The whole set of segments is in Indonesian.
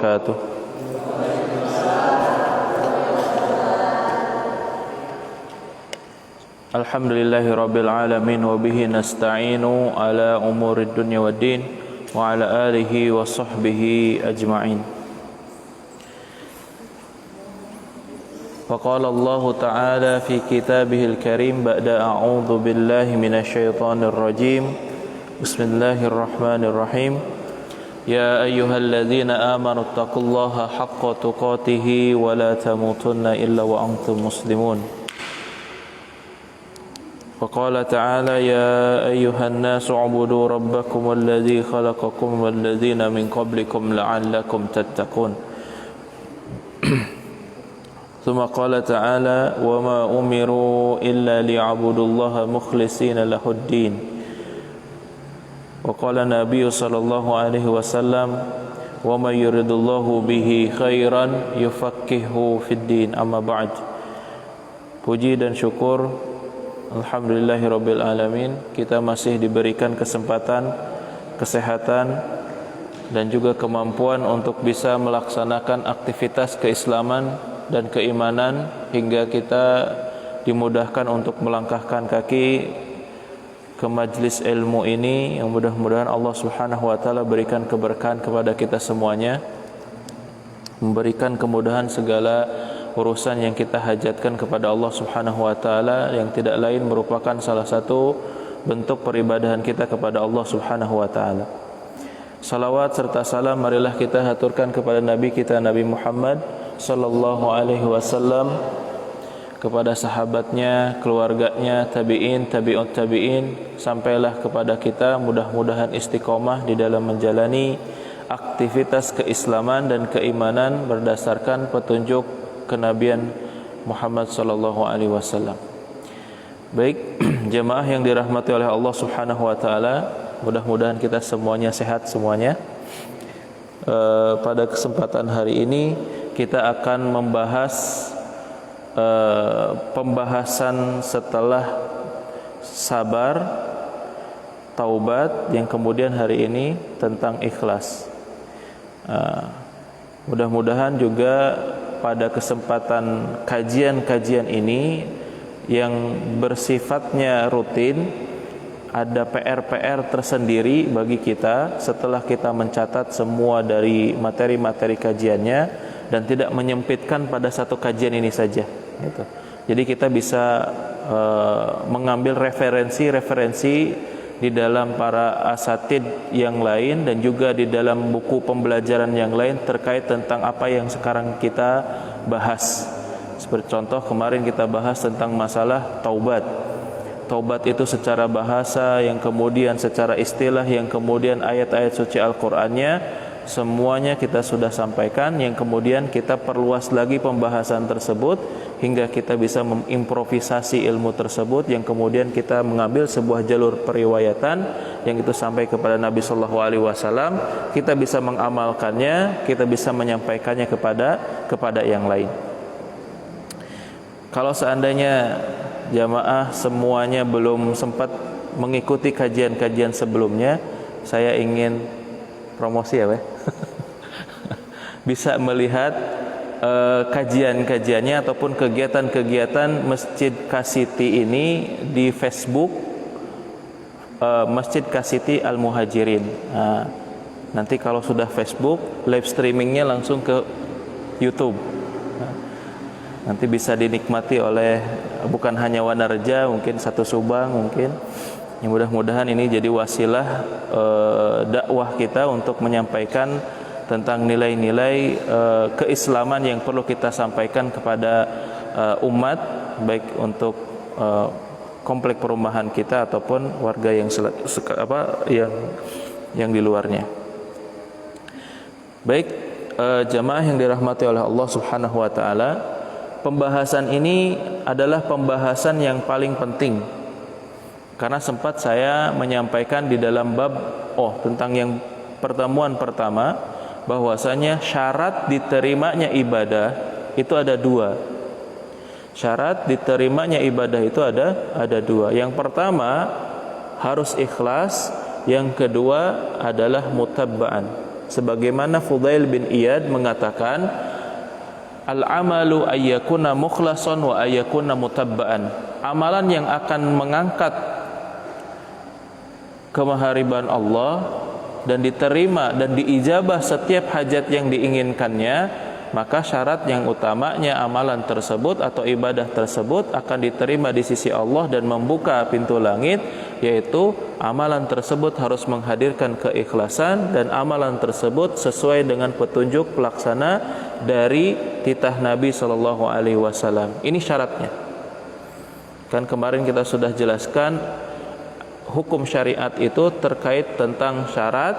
wabarakatuh. Alhamdulillahirabbil alamin wa bihi nasta'inu ala umurid dunya waddin wa ala alihi wa sahbihi ajma'in. Faqala Allah Ta'ala fi kitabihil karim ba'da a'udzu billahi minasy syaithanir rajim. Bismillahirrahmanirrahim. Ya ayyuhalladzina amanu taqullaha haqqa tuqatih wa la tamutunna illa wa antum muslimun. وقال تعالى يا أيها الناس اعبدوا ربكم الذي خلقكم والذين من قبلكم لعلكم تتقون ثم قال تعالى وما أمروا إلا ليعبدوا الله مخلصين له الدين وقال النبي صلى الله عليه وسلم وما يريد الله به خيرا يفقهه في الدين أما بعد. Puji dan syukur Alhamdulillahirabbil alamin, kita masih diberikan kesempatan, kesehatan dan juga kemampuan untuk bisa melaksanakan aktivitas keislaman dan keimanan hingga kita dimudahkan untuk melangkahkan kaki ke majlis ilmu ini, yang mudah-mudahan Allah Subhanahu wa taala berikan keberkahan kepada kita semuanya, memberikan kemudahan segala urusan yang kita hajatkan kepada Allah Subhanahu wa taala, yang tidak lain merupakan salah satu bentuk peribadahan kita kepada Allah Subhanahu wa taala. Salawat serta salam marilah kita haturkan kepada Nabi kita Nabi Muhammad sallallahu alaihi wasallam, kepada sahabatnya, keluarganya, tabi'in, tabi'ut tabi'in, sampailah kepada kita, mudah-mudahan istiqomah di dalam menjalani aktivitas keislaman dan keimanan berdasarkan petunjuk kenabian Muhammad sallallahu alaihi wasallam. Baik, jemaah yang dirahmati oleh Allah Subhanahu wa taala, mudah-mudahan kita semuanya sehat semuanya. Pada kesempatan hari ini kita akan membahas pembahasan setelah sabar, taubat, yang kemudian hari ini tentang ikhlas. Mudah-mudahan juga pada kesempatan kajian-kajian ini yang bersifatnya rutin, ada PR-PR tersendiri bagi kita setelah kita mencatat semua dari materi-materi kajiannya dan tidak menyempitkan pada satu kajian ini saja gitu. Jadi kita bisa mengambil referensi-referensi di dalam para asatid yang lain dan juga di dalam buku pembelajaran yang lain terkait tentang apa yang sekarang kita bahas. Seperti contoh kemarin kita bahas tentang masalah taubat. Taubat itu secara bahasa, yang kemudian secara istilah, yang kemudian ayat-ayat suci Al-Qur'annya, semuanya kita sudah sampaikan, yang kemudian kita perluas lagi pembahasan tersebut hingga kita bisa mengimprovisasi ilmu tersebut, yang kemudian kita mengambil sebuah jalur periwayatan yang itu sampai kepada Nabi sallallahu alaihi wasallam, kita bisa mengamalkannya, kita bisa menyampaikannya kepada yang lain. Kalau seandainya jamaah semuanya belum sempat mengikuti kajian-kajian sebelumnya, saya ingin promosi ya, bisa melihat kajian-kajiannya ataupun kegiatan-kegiatan Masjid Kasiti ini di Facebook, Masjid Kasiti Al-Muhajirin. Nanti kalau sudah Facebook, live streamingnya langsung ke YouTube. Nanti bisa dinikmati oleh bukan hanya Wanareja, mungkin satu Subang mungkin. Ya, mudah-mudahan ini jadi wasilah dakwah kita untuk menyampaikan tentang nilai-nilai keislaman yang perlu kita sampaikan kepada umat, baik untuk komplek perumahan kita ataupun warga yang di luarnya. Baik, jamaah yang dirahmati oleh Allah Subhanahu wa taala, pembahasan ini adalah pembahasan yang paling penting karena sempat saya menyampaikan di dalam bab tentang yang pertemuan pertama, bahwasanya syarat diterimanya ibadah itu ada dua. Syarat diterimanya ibadah itu ada dua. Yang pertama harus ikhlas, yang kedua adalah mutabba'an, Sebagaimana Fudail bin Iyad mengatakan, al-amalu ayyakuna mukhlasan wa ayyakuna mutabba'an. Amalan yang akan mengangkat kemahariban Allah dan diterima dan diijabah setiap hajat yang diinginkannya, maka syarat yang utamanya amalan tersebut atau ibadah tersebut akan diterima di sisi Allah dan membuka pintu langit, yaitu amalan tersebut harus menghadirkan keikhlasan dan amalan tersebut sesuai dengan petunjuk pelaksana dari titah Nabi SAW. Ini syaratnya. Kan kemarin kita sudah jelaskan hukum syariat itu terkait tentang syarat,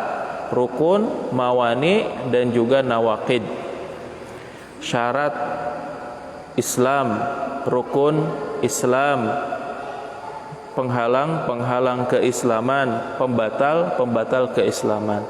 rukun, mawani dan juga nawaqid. Syarat Islam, rukun Islam, penghalang keislaman, pembatal keislaman.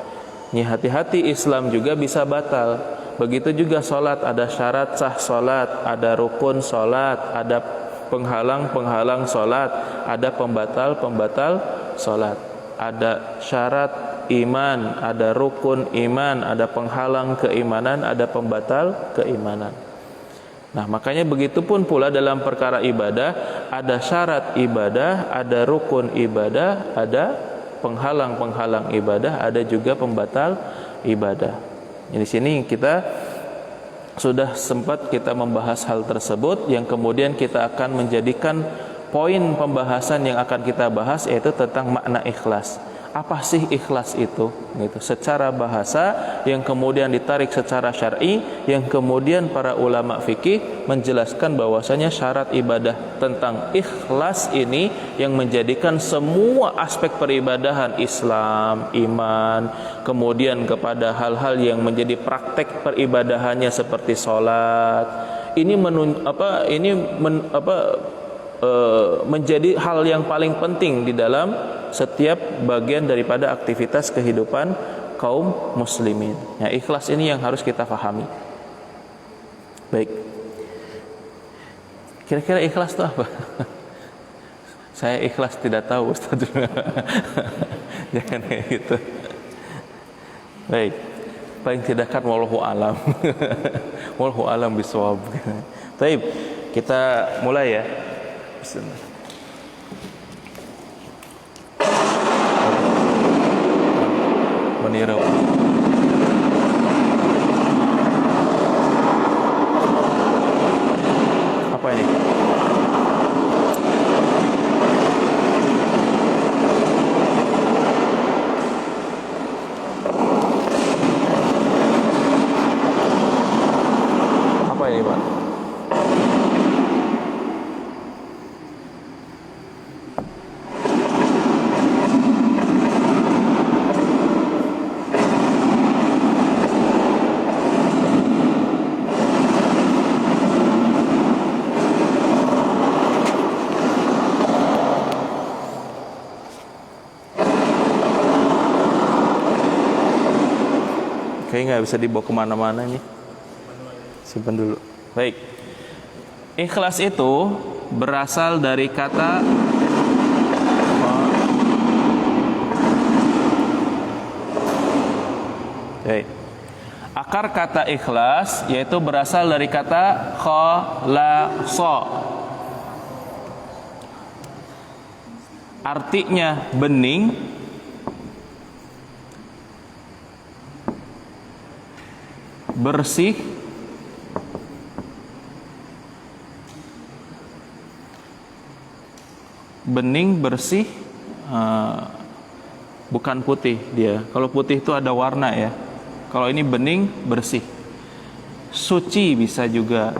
Ini hati-hati, Islam juga bisa batal. Begitu juga salat, ada syarat sah salat, ada rukun salat, ada penghalang salat, ada pembatal salat. Ada syarat iman, ada rukun iman, ada penghalang keimanan, ada pembatal keimanan. Nah, makanya begitupun pula dalam perkara ibadah, ada syarat ibadah, ada rukun ibadah, ada penghalang ibadah, ada juga pembatal ibadah. Di sini kita sudah sempat kita membahas hal tersebut, yang kemudian kita akan menjadikan poin pembahasan yang akan kita bahas, yaitu tentang makna ikhlas. Apa sih ikhlas itu? Gitu. Secara bahasa, yang kemudian ditarik secara syar'i, yang kemudian para ulama fikih menjelaskan bahwasanya syarat ibadah tentang ikhlas ini yang menjadikan semua aspek peribadahan Islam, iman, kemudian kepada hal-hal yang menjadi praktek peribadahannya seperti sholat, ini menjadi hal yang paling penting di dalam setiap bagian daripada aktivitas kehidupan kaum muslimin. Ya, ikhlas ini yang harus kita pahami. Baik. Kira-kira ikhlas itu apa? Saya ikhlas tidak tahu, Ustaz. Jangan kayak gitu. Baik. Paling tidak kan wallahu alam. Wallahu alam bisawab. Baik, kita mulai ya. Bismillah. Menirau. Apa ini? Apa ini, Pak? Kayaknya nggak bisa dibawa kemana-mana nih. Simpan dulu. Baik. Ikhlas itu berasal dari kata baik. Akar kata ikhlas yaitu berasal dari kata khalasa. Artinya bening, bersih, bening, bersih, bukan putih dia. Kalau putih itu ada warna ya. Kalau ini bening, bersih, suci bisa juga.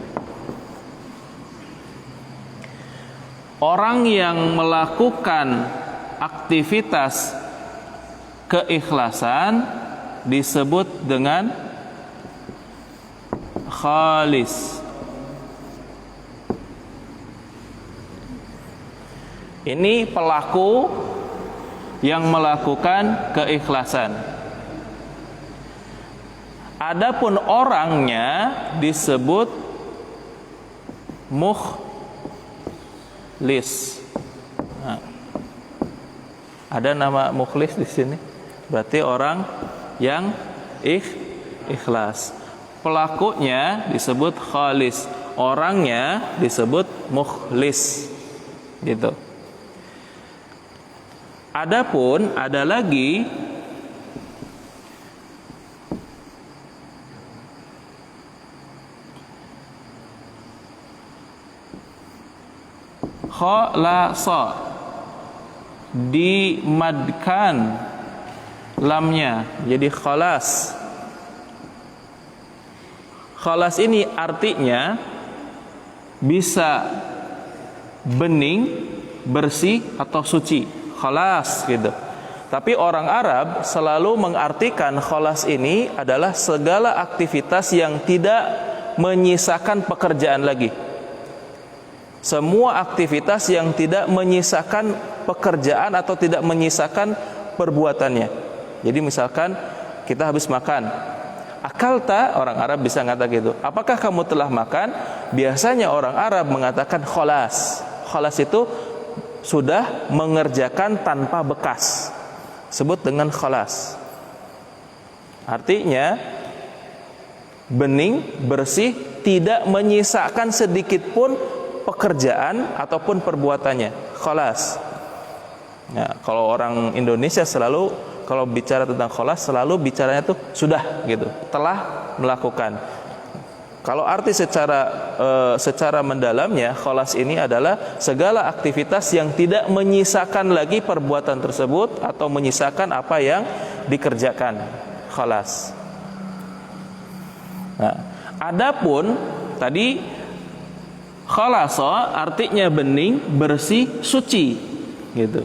Orang yang melakukan aktivitas keikhlasan disebut dengan khalis. Ini pelaku yang melakukan keikhlasan. Adapun orangnya disebut mukhlis. Nah, ada nama mukhlis di sini. Berarti orang yang ikhlas. Pelakunya disebut khalis, orangnya disebut mukhlis. Gitu. Adapun ada lagi khalasa, dimadkan lamnya jadi khalas. Khalas ini artinya bisa bening, bersih atau suci. Khalas gitu. Tapi orang Arab selalu mengartikan khalas ini adalah segala aktivitas yang tidak menyisakan pekerjaan lagi. Semua aktivitas yang tidak menyisakan pekerjaan atau tidak menyisakan perbuatannya. Jadi misalkan kita habis makan, akalta, orang Arab bisa ngatakan gitu. Apakah kamu telah makan? Biasanya orang Arab mengatakan kholas. Kholas itu sudah mengerjakan tanpa bekas. Sebut dengan kholas. Artinya bening, bersih, tidak menyisakan sedikit pun pekerjaan ataupun perbuatannya. Kholas. Nah, kalau orang Indonesia selalu kalau bicara tentang kholas selalu bicaranya tuh sudah gitu, telah melakukan. Kalau arti secara mendalamnya, kholas ini adalah segala aktivitas yang tidak menyisakan lagi perbuatan tersebut atau menyisakan apa yang dikerjakan. Kholas. Nah, adapun tadi khalasa artinya bening, bersih, suci, gitu.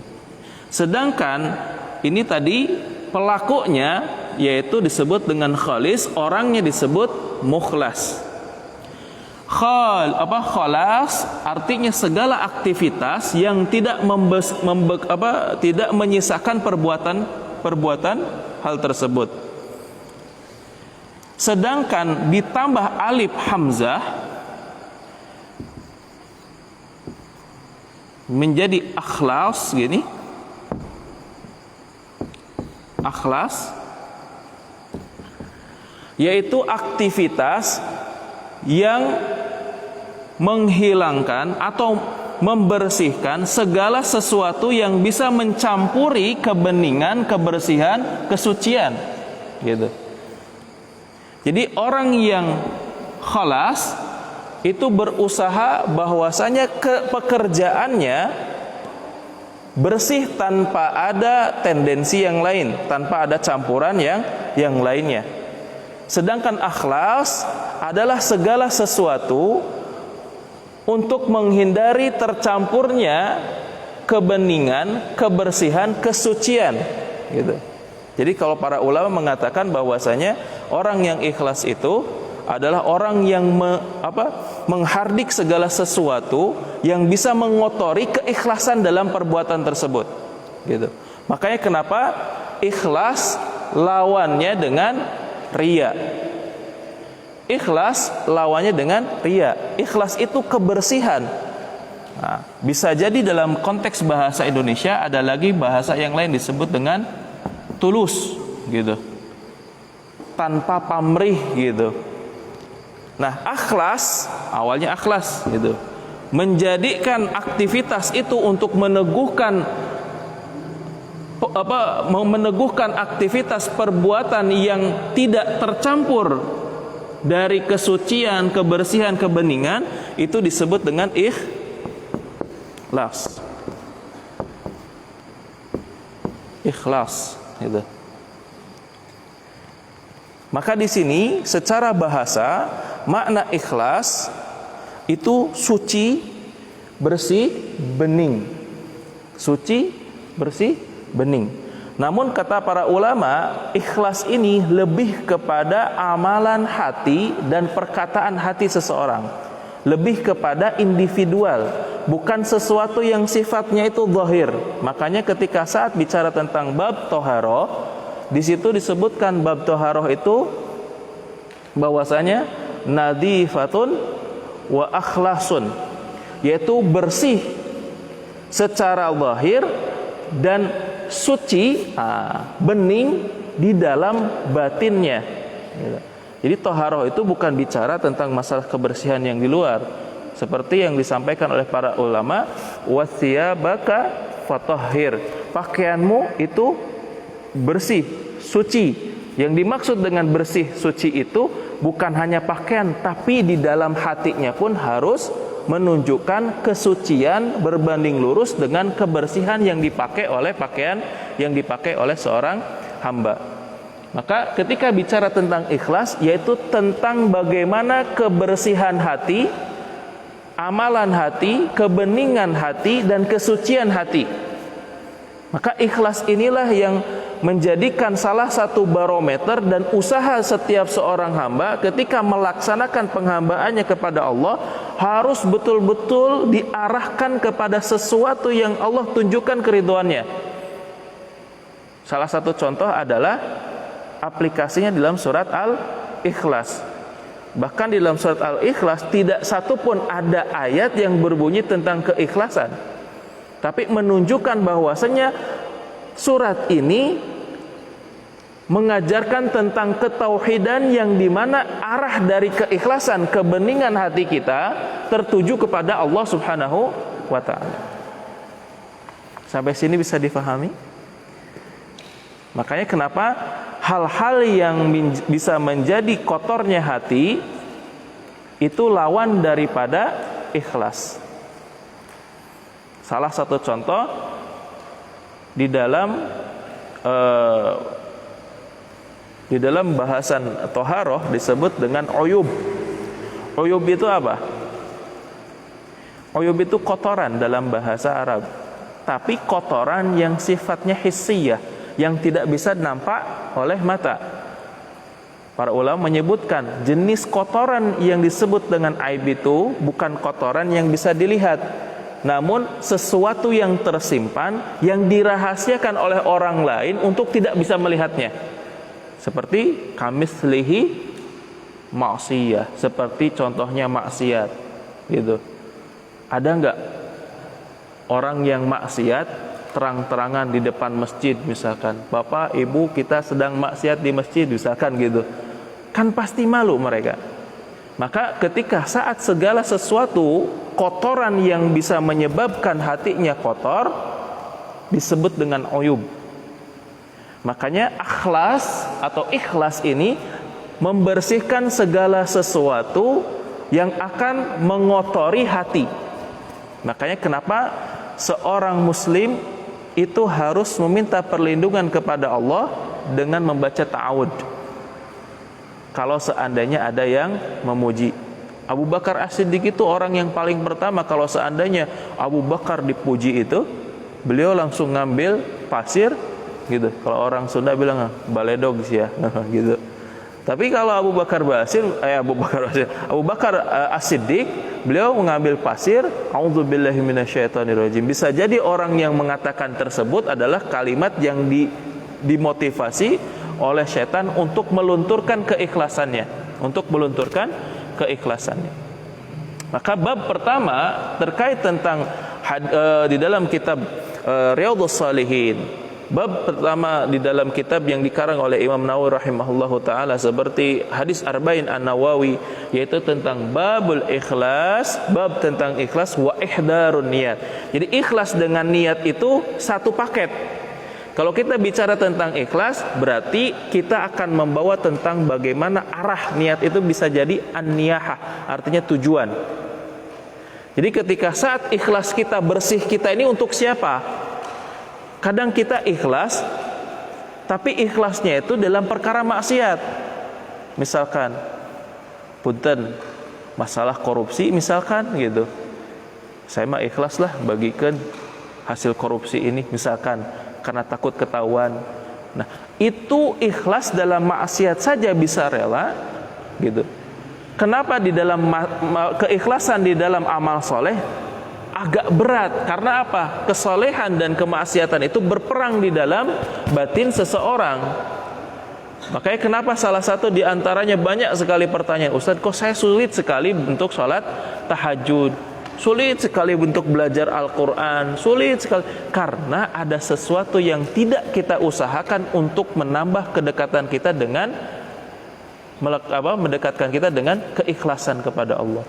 Sedangkan ini tadi pelakunya yaitu disebut dengan khalis, orangnya disebut mukhlas. Khalas artinya segala aktivitas yang tidak tidak menyisakan perbuatan hal tersebut. Sedangkan ditambah alif hamzah menjadi akhlas gini. Akhlas yaitu aktivitas yang menghilangkan atau membersihkan segala sesuatu yang bisa mencampuri kebeningan, kebersihan, kesucian, gitu. Jadi orang yang khalas itu berusaha bahwasanya pekerjaannya bersih tanpa ada tendensi yang lain, tanpa ada campuran yang lainnya. Sedangkan akhlas adalah segala sesuatu untuk menghindari tercampurnya kebeningan, kebersihan, kesucian, gitu. Jadi kalau para ulama mengatakan bahwasanya orang yang ikhlas itu adalah orang yang menghardik segala sesuatu yang bisa mengotori keikhlasan dalam perbuatan tersebut, gitu. Makanya kenapa ikhlas lawannya dengan riya. Ikhlas lawannya dengan riya. Ikhlas itu kebersihan. Nah, bisa jadi dalam konteks bahasa Indonesia ada lagi bahasa yang lain disebut dengan tulus, gitu. Tanpa pamrih, gitu. Nah, akhlas awalnya akhlas, gitu. Menjadikan aktivitas itu untuk meneguhkan aktivitas perbuatan yang tidak tercampur dari kesucian, kebersihan, kebeningan, itu disebut dengan ikhlas. Ikhlas, gitu. Maka di sini secara bahasa makna ikhlas itu suci, bersih, bening. Suci, bersih, bening. Namun kata para ulama, ikhlas ini lebih kepada amalan hati dan perkataan hati seseorang. Lebih kepada individual, bukan sesuatu yang sifatnya itu zahir. Makanya ketika saat bicara tentang bab toharoh, di situ disebutkan bab toharoh itu bahwasanya nadifatun wa akhlasun, yaitu bersih secara zahir dan suci, bening di dalam batinnya. Jadi toharoh itu bukan bicara tentang masalah kebersihan yang di luar, seperti yang disampaikan oleh para ulama, wathiyabaka fatahhir, pakaianmu itu bersih, suci. Yang dimaksud dengan bersih, suci itu bukan hanya pakaian, tapi di dalam hatinya pun harus menunjukkan kesucian berbanding lurus dengan kebersihan yang dipakai oleh pakaian yang dipakai oleh seorang hamba. Maka ketika bicara tentang ikhlas, yaitu tentang bagaimana kebersihan hati, amalan hati, kebeningan hati, dan kesucian hati. Maka ikhlas inilah yang menjadikan salah satu barometer dan usaha setiap seorang hamba ketika melaksanakan penghambaannya kepada Allah, harus betul-betul diarahkan kepada sesuatu yang Allah tunjukkan keridhoannya. Salah satu contoh adalah aplikasinya dalam surat Al-Ikhlas. Bahkan di dalam surat Al-Ikhlas tidak satu pun ada ayat yang berbunyi tentang keikhlasan, tapi menunjukkan bahwasanya surat ini mengajarkan tentang ketauhidan yang dimana arah dari keikhlasan, kebeningan hati kita tertuju kepada Allah Subhanahu wa ta'ala. Sampai sini bisa difahami? Makanya kenapa hal-hal yang bisa menjadi kotornya hati itu lawan daripada ikhlas. Salah satu contoh di dalam bahasan toharoh disebut dengan uyub. Uyub itu apa? Uyub itu kotoran dalam bahasa Arab, tapi kotoran yang sifatnya hissiyah, yang tidak bisa nampak oleh mata. Para ulama menyebutkan jenis kotoran yang disebut dengan aib itu bukan kotoran yang bisa dilihat, namun sesuatu yang tersimpan, yang dirahasiakan oleh orang lain untuk tidak bisa melihatnya. Seperti kamislihi maksiyah, seperti contohnya maksiat, gitu. Ada enggak orang yang maksiat terang-terangan di depan masjid, misalkan, Bapak, Ibu, kita sedang maksiat di masjid, misalkan gitu. Kan pasti malu mereka. Maka ketika saat segala sesuatu kotoran yang bisa menyebabkan hatinya kotor disebut dengan uyub. Makanya akhlas atau ikhlas ini membersihkan segala sesuatu yang akan mengotori hati. Makanya kenapa seorang muslim itu harus meminta perlindungan kepada Allah dengan membaca ta'awud. Kalau seandainya ada yang memuji, Abu Bakar As-Siddiq itu orang yang paling pertama, kalau seandainya Abu Bakar dipuji itu, beliau langsung ngambil pasir gitu. Kalau orang Sunda bilang baledog sih ya gitu. Tapi kalau Abu Bakar As-Siddiq, beliau mengambil pasir, a'udzubillahi minasyaitonirrajim. Bisa jadi orang yang mengatakan tersebut adalah kalimat yang dimotivasi oleh setan untuk melunturkan keikhlasannya, Maka bab pertama terkait tentang di dalam kitab Riyadhus Shalihin. Bab pertama di dalam kitab yang dikarang oleh Imam Nawawi rahimahullahu taala seperti hadis Arba'in An-Nawawi, yaitu tentang babul ikhlas, bab tentang ikhlas wa ihdarun niat. Jadi ikhlas dengan niat itu satu paket. Kalau kita bicara tentang ikhlas, berarti kita akan membawa tentang bagaimana arah niat itu bisa jadi an-niyahah, artinya tujuan. Jadi ketika saat ikhlas kita bersih, kita ini untuk siapa? Kadang kita ikhlas, tapi ikhlasnya itu dalam perkara maksiat. Misalkan, punten, masalah korupsi misalkan gitu. Saya mah ikhlas lah bagikan hasil korupsi ini misalkan, karena takut ketahuan. Nah, itu ikhlas dalam maksiat saja bisa rela gitu. Kenapa di dalam keikhlasan di dalam amal soleh agak berat? Karena apa? Kesolehan dan kemaksiatan itu berperang di dalam batin seseorang. Makanya kenapa salah satu di antaranya banyak sekali pertanyaan, Ustaz, kok saya sulit sekali untuk sholat tahajud, sulit sekali untuk belajar Al-Quran, sulit sekali, karena ada sesuatu yang tidak kita usahakan untuk menambah kedekatan kita dengan mendekatkan kita dengan keikhlasan kepada Allah.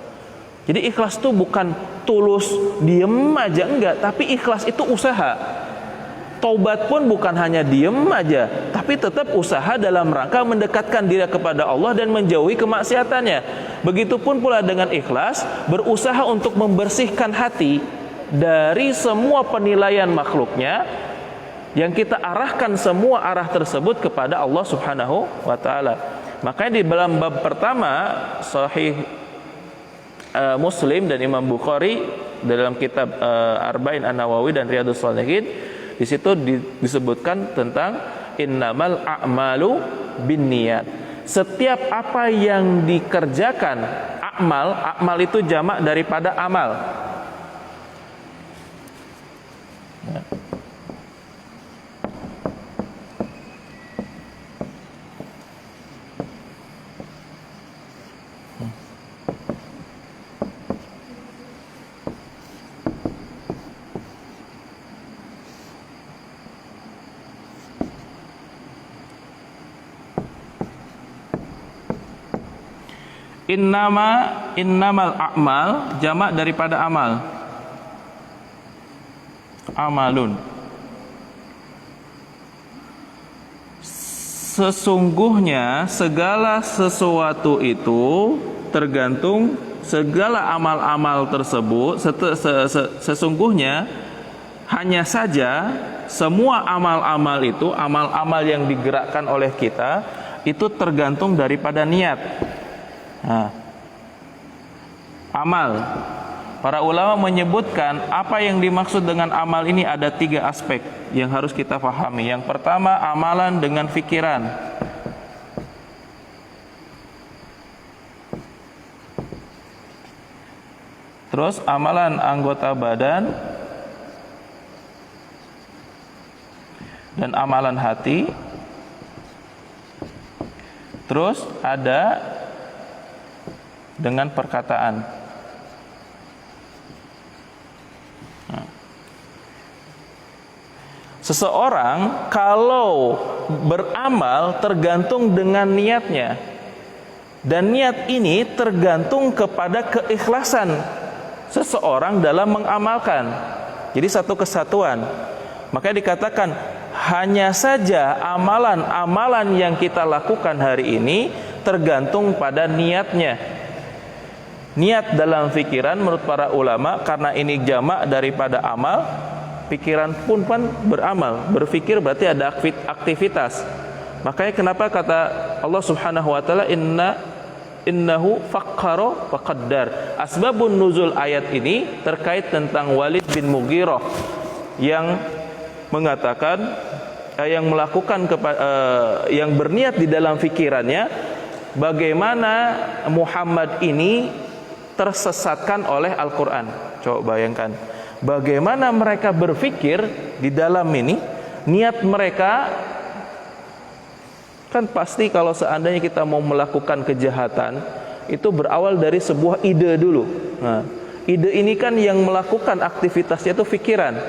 Jadi ikhlas itu bukan tulus diem aja, enggak, tapi ikhlas itu usaha. Taubat pun bukan hanya diem aja, tapi tetap usaha dalam rangka mendekatkan diri kepada Allah dan menjauhi kemaksiatannya. Begitupun pula dengan ikhlas, berusaha untuk membersihkan hati dari semua penilaian makhluknya, yang kita arahkan semua arah tersebut kepada Allah Subhanahu wa taala. Makanya di dalam bab pertama Sahih Muslim dan Imam Bukhari dalam kitab Arba'in An-Nawawi dan Riyadhus Shalihin, di situ disebutkan tentang innamal a'malu binniyat. Setiap apa yang dikerjakan, amal itu jamak daripada amal. Innamal a'mal jamak daripada amal. Amalun. Sesungguhnya segala sesuatu itu tergantung, segala amal-amal tersebut sesungguhnya hanya saja semua amal-amal itu, amal-amal yang digerakkan oleh kita itu tergantung daripada niat. Nah, amal, para ulama menyebutkan apa yang dimaksud dengan amal ini ada 3 aspek yang harus kita pahami. Yang pertama, amalan dengan fikiran. Terus amalan anggota badan dan amalan hati. Terus ada dengan perkataan. Seseorang kalau beramal tergantung dengan niatnya, dan niat ini tergantung kepada keikhlasan seseorang dalam mengamalkan. Jadi satu kesatuan. Makanya dikatakan hanya saja amalan-amalan yang kita lakukan hari ini tergantung pada niatnya. Niat dalam fikiran menurut para ulama, karena ini jamak daripada amal, pikiran pun beramal. Berfikir berarti ada aktivitas. Makanya kenapa kata Allah Subhanahu wa taala innahu fakkara faqaddar. Asbabun nuzul ayat ini terkait tentang Walid bin Mughirah yang mengatakan yang melakukan yang berniat di dalam fikirannya bagaimana Muhammad ini tersesatkan oleh Al-Quran. Coba bayangkan bagaimana mereka berpikir di dalam ini, niat mereka kan pasti kalau seandainya kita mau melakukan kejahatan itu berawal dari sebuah ide dulu. Nah, ide ini kan yang melakukan aktivitasnya itu pikiran.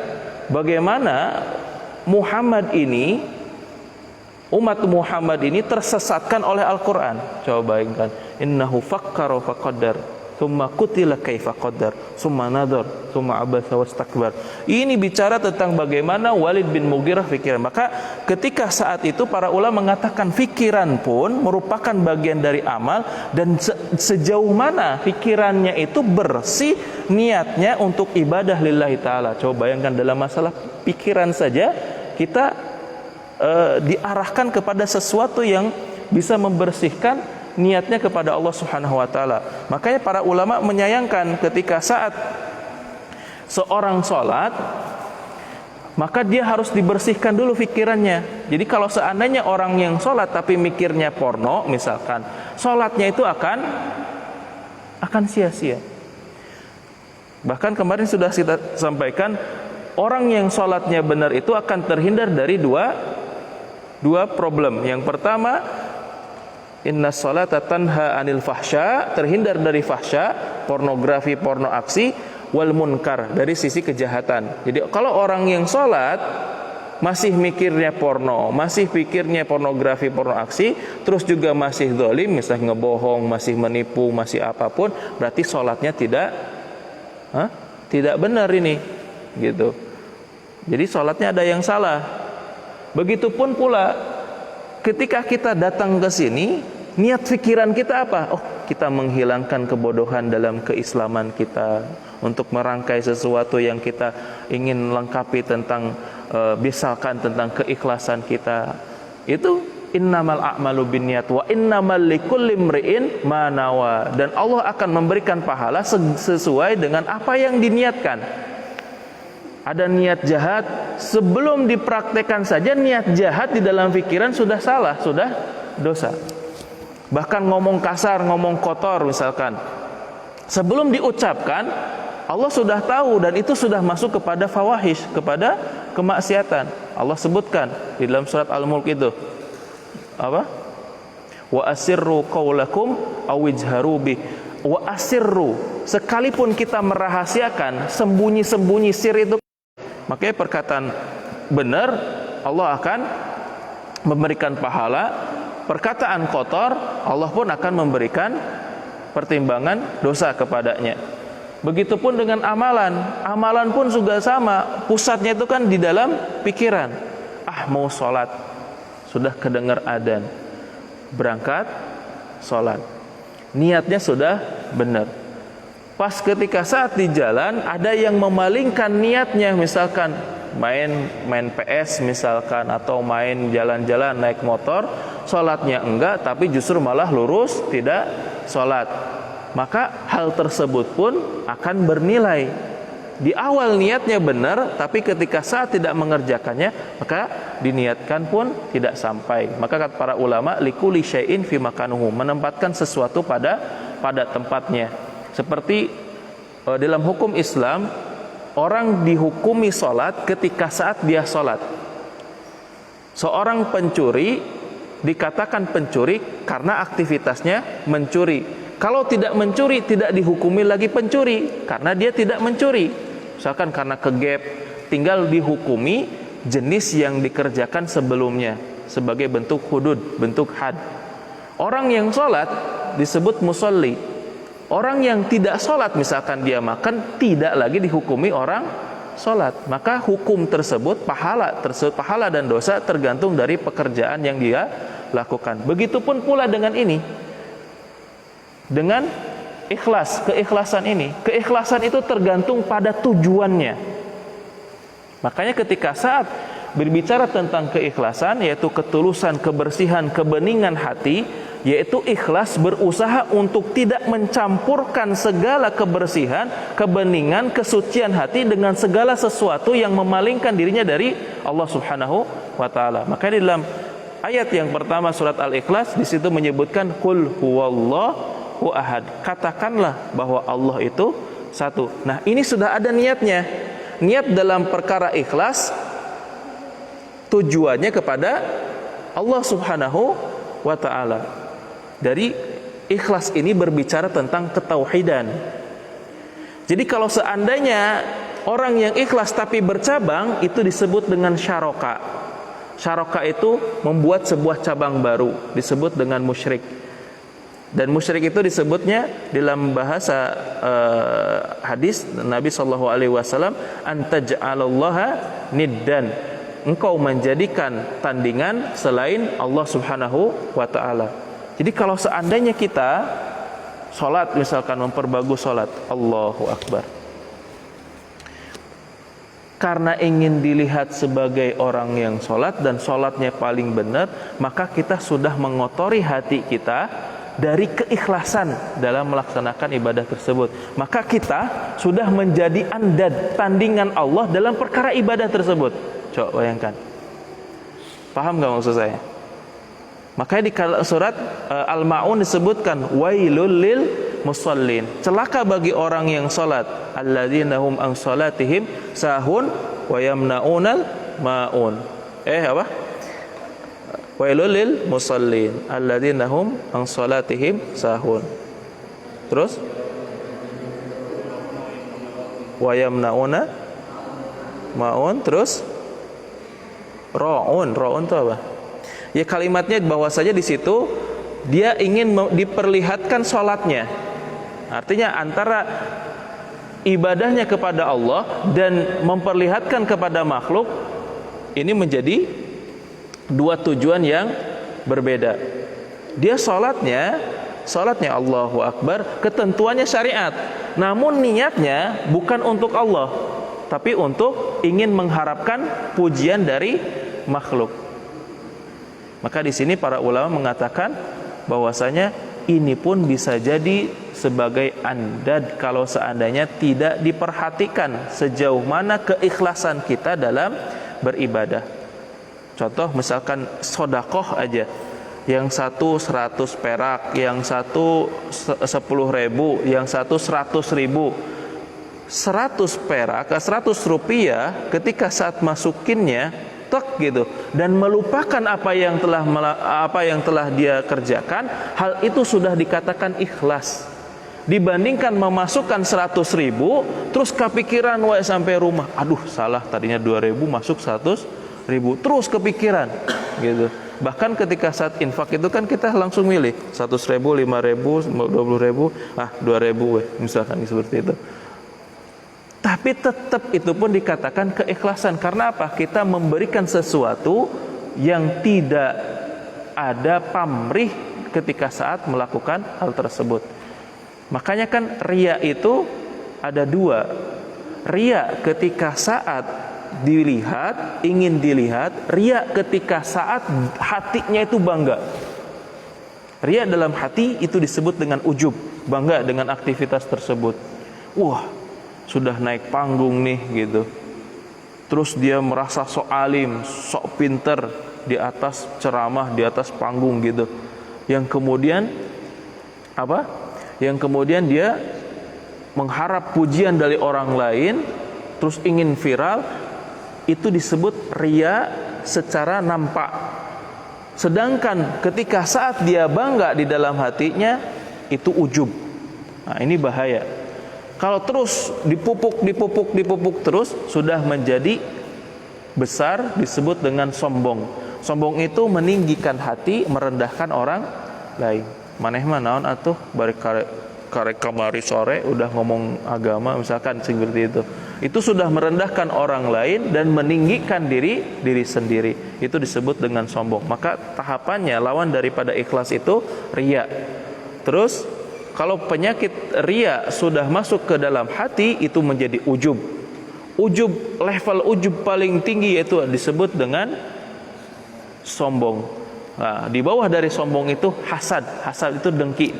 Bagaimana Muhammad ini, umat Muhammad ini tersesatkan oleh Al-Quran. Coba bayangkan, innahu fakkara faqaddar tsumma qutila kaifa qaddar tsumma nadhar tsumma abasa wastakbar. Ini bicara tentang bagaimana Walid bin Mughirah pikiran. Maka ketika saat itu para ulama mengatakan pikiran pun merupakan bagian dari amal, dan sejauh mana pikirannya itu bersih niatnya untuk ibadah lillahi ta'ala. Coba bayangkan dalam masalah pikiran saja kita diarahkan kepada sesuatu yang bisa membersihkan niatnya kepada Allah Subhanahu wa taala. Makanya para ulama menyayangkan ketika saat seorang sholat, maka dia harus dibersihkan dulu pikirannya. Jadi kalau seandainya orang yang sholat tapi mikirnya porno misalkan, sholatnya itu akan sia-sia. Bahkan kemarin sudah kita sampaikan, orang yang sholatnya benar itu akan terhindar dari dua problem. Yang pertama, inna sholata tanha anil fahsya, terhindar dari fahsya, pornografi, porno aksi. wal munkar, dari sisi kejahatan. Jadi kalau orang yang sholat masih mikirnya porno, masih pikirnya pornografi, porno aksi, terus juga masih zalim, misalnya ngebohong, masih menipu, masih apapun, berarti sholatnya tidak benar ini, gitu. Jadi sholatnya ada yang salah. Begitupun pula ketika kita datang ke sini, niat pikiran kita apa? Oh, kita menghilangkan kebodohan dalam keislaman kita, untuk merangkai sesuatu yang kita ingin lengkapi tentang misalkan tentang keikhlasan kita. Itu innamal a'malu binniyat wa innamal likulli imri'in ma nawa, dan Allah akan memberikan pahala sesuai dengan apa yang diniatkan. Ada niat jahat, sebelum dipraktekkan saja niat jahat di dalam pikiran sudah salah, sudah dosa. Bahkan ngomong kasar, ngomong kotor misalkan, sebelum diucapkan Allah sudah tahu, dan itu sudah masuk kepada fawahish, kepada kemaksiatan. Allah sebutkan di dalam surat Al-Mulk itu apa? Wa asirru qaulakum aw ijharu bi. Wa asirru, sekalipun kita merahasiakan, sembunyi-sembunyi, sir itu, makanya perkataan benar Allah akan memberikan pahala. Perkataan kotor Allah pun akan memberikan pertimbangan dosa kepadanya. Begitupun dengan amalan. Amalan pun juga sama. Pusatnya itu kan di dalam pikiran. Mau sholat, sudah kedengar adzan, berangkat sholat, niatnya sudah benar. Pas ketika saat di jalan ada yang memalingkan niatnya, misalkan main PS misalkan, atau main jalan-jalan naik motor, sholatnya enggak, tapi justru malah lurus tidak sholat, maka hal tersebut pun akan bernilai. Di awal niatnya benar, tapi ketika saat tidak mengerjakannya, maka diniatkan pun tidak sampai. Maka kata para ulama, likulli syai'in fi makanuhu, menempatkan sesuatu pada tempatnya. Seperti dalam hukum Islam, orang dihukumi sholat ketika saat dia sholat. Seorang pencuri dikatakan pencuri karena aktivitasnya mencuri. Kalau tidak mencuri, tidak dihukumi lagi pencuri, karena dia tidak mencuri. Misalkan karena kegep, tinggal dihukumi jenis yang dikerjakan sebelumnya sebagai bentuk hudud, bentuk had. Orang yang sholat disebut musolli. Orang yang tidak sholat, misalkan dia makan, tidak lagi dihukumi orang sholat. Maka hukum tersebut, pahala dan dosa tergantung dari pekerjaan yang dia lakukan. Begitupun pula dengan ini, dengan ikhlas, keikhlasan ini. Keikhlasan itu tergantung pada tujuannya. Makanya ketika saat berbicara tentang keikhlasan, yaitu ketulusan, kebersihan, kebeningan hati, yaitu ikhlas berusaha untuk tidak mencampurkan segala kebersihan, kebeningan, kesucian hati dengan segala sesuatu yang memalingkan dirinya dari Allah Subhanahu wa taala. Maka di dalam ayat yang pertama surat Al-Ikhlas, di situ menyebutkan qul huwallahu ahad. Katakanlah bahwa Allah itu satu. Nah, ini sudah ada niatnya. Niat dalam perkara ikhlas tujuannya kepada Allah Subhanahu wa taala. Dari ikhlas ini berbicara tentang ketauhidan. Jadi kalau seandainya orang yang ikhlas tapi bercabang, itu disebut dengan syaraka. Syaraka itu membuat sebuah cabang baru, disebut dengan musyrik. Dan musyrik itu disebutnya dalam bahasa hadis Nabi SAW, antaj'alallaha niddan, engkau menjadikan tandingan selain Allah Subhanahu wa ta'ala. Jadi kalau seandainya kita sholat, misalkan memperbagus sholat, Allahu Akbar, karena ingin dilihat sebagai orang yang sholat dan sholatnya paling benar, maka kita sudah mengotori hati kita dari keikhlasan dalam melaksanakan ibadah tersebut. Maka kita sudah menjadi andad, tandingan Allah dalam perkara ibadah tersebut. Coba bayangkan. Paham gak maksud saya? Makanya di surat Al-Ma'un disebutkan wailul lil musallin, celaka bagi orang yang salat, alladzina hum an salatihim sahun wa yamnaunal maun. Apa? Wailul lil musallin alladzina hum an salatihim sahun. Terus wa yamnauna maun, terus raun itu apa? Ya kalimatnya bahwasanya di situ dia ingin diperlihatkan sholatnya. Artinya antara ibadahnya kepada Allah dan memperlihatkan kepada makhluk ini menjadi dua tujuan yang berbeda. Dia sholatnya Allahu Akbar, ketentuannya syariat, namun niatnya bukan untuk Allah, tapi untuk ingin mengharapkan pujian dari makhluk. Maka di sini para ulama mengatakan bahwasanya ini pun bisa jadi sebagai andad kalau seandainya tidak diperhatikan sejauh mana keikhlasan kita dalam beribadah. Contoh misalkan sodakoh aja, yang satu 100 perak, yang satu 10.000, yang satu 100.000. 100 perak, 100 rupiah ketika saat masukinnya tek gitu dan melupakan apa yang telah dia kerjakan, hal itu sudah dikatakan ikhlas. Dibandingkan memasukkan 100.000 terus kepikiran sampai rumah, aduh salah, tadinya 2.000 masuk 100.000, terus kepikiran gitu. Bahkan ketika saat infak itu kan kita langsung milih 100.000, 5.000, 20.000, 2.000 misalkan seperti itu. Tapi tetap itu pun dikatakan keikhlasan. Karena apa? Kita memberikan sesuatu yang tidak ada pamrih ketika saat melakukan hal tersebut. Makanya kan riya itu ada dua. Riya ketika saat dilihat, ingin dilihat. Riya ketika saat hatinya itu bangga. Riya dalam hati itu disebut dengan ujub, bangga dengan aktivitas tersebut. Wah, sudah naik panggung nih gitu. Terus dia merasa sok alim, sok pinter di atas ceramah, di atas panggung gitu. Yang kemudian apa? Yang kemudian dia mengharap pujian dari orang lain, terus ingin viral, itu disebut riya secara nampak. Sedangkan ketika saat dia bangga di dalam hatinya, itu ujub. Nah, ini bahaya. Kalau terus dipupuk terus, sudah menjadi besar, disebut dengan sombong. Sombong itu meninggikan hati, merendahkan orang lain. Maneh mah naon atuh bari karek kamari sore udah ngomong agama misalkan seperti itu. Itu sudah merendahkan orang lain dan meninggikan diri sendiri. Itu disebut dengan sombong. Maka tahapannya lawan daripada ikhlas itu riya. Terus kalau penyakit riya sudah masuk ke dalam hati, itu menjadi ujub. Ujub, level ujub paling tinggi yaitu disebut dengan sombong. Nah, di bawah dari sombong itu hasad. Hasad itu dengki.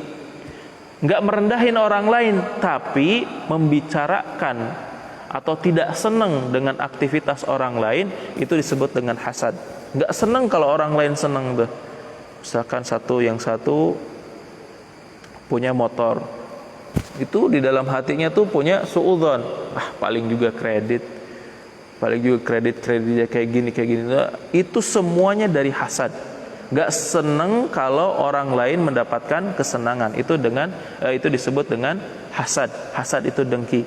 Enggak merendahin orang lain, tapi membicarakan atau tidak senang dengan aktivitas orang lain, itu disebut dengan hasad. Enggak senang kalau orang lain senang tuh. Misalkan yang satu punya motor, itu di dalam hatinya tuh punya suudzon, paling juga kreditnya kayak gini. Itu semuanya dari hasad. Gak seneng kalau orang lain mendapatkan kesenangan. Itu disebut dengan hasad. Hasad itu dengki.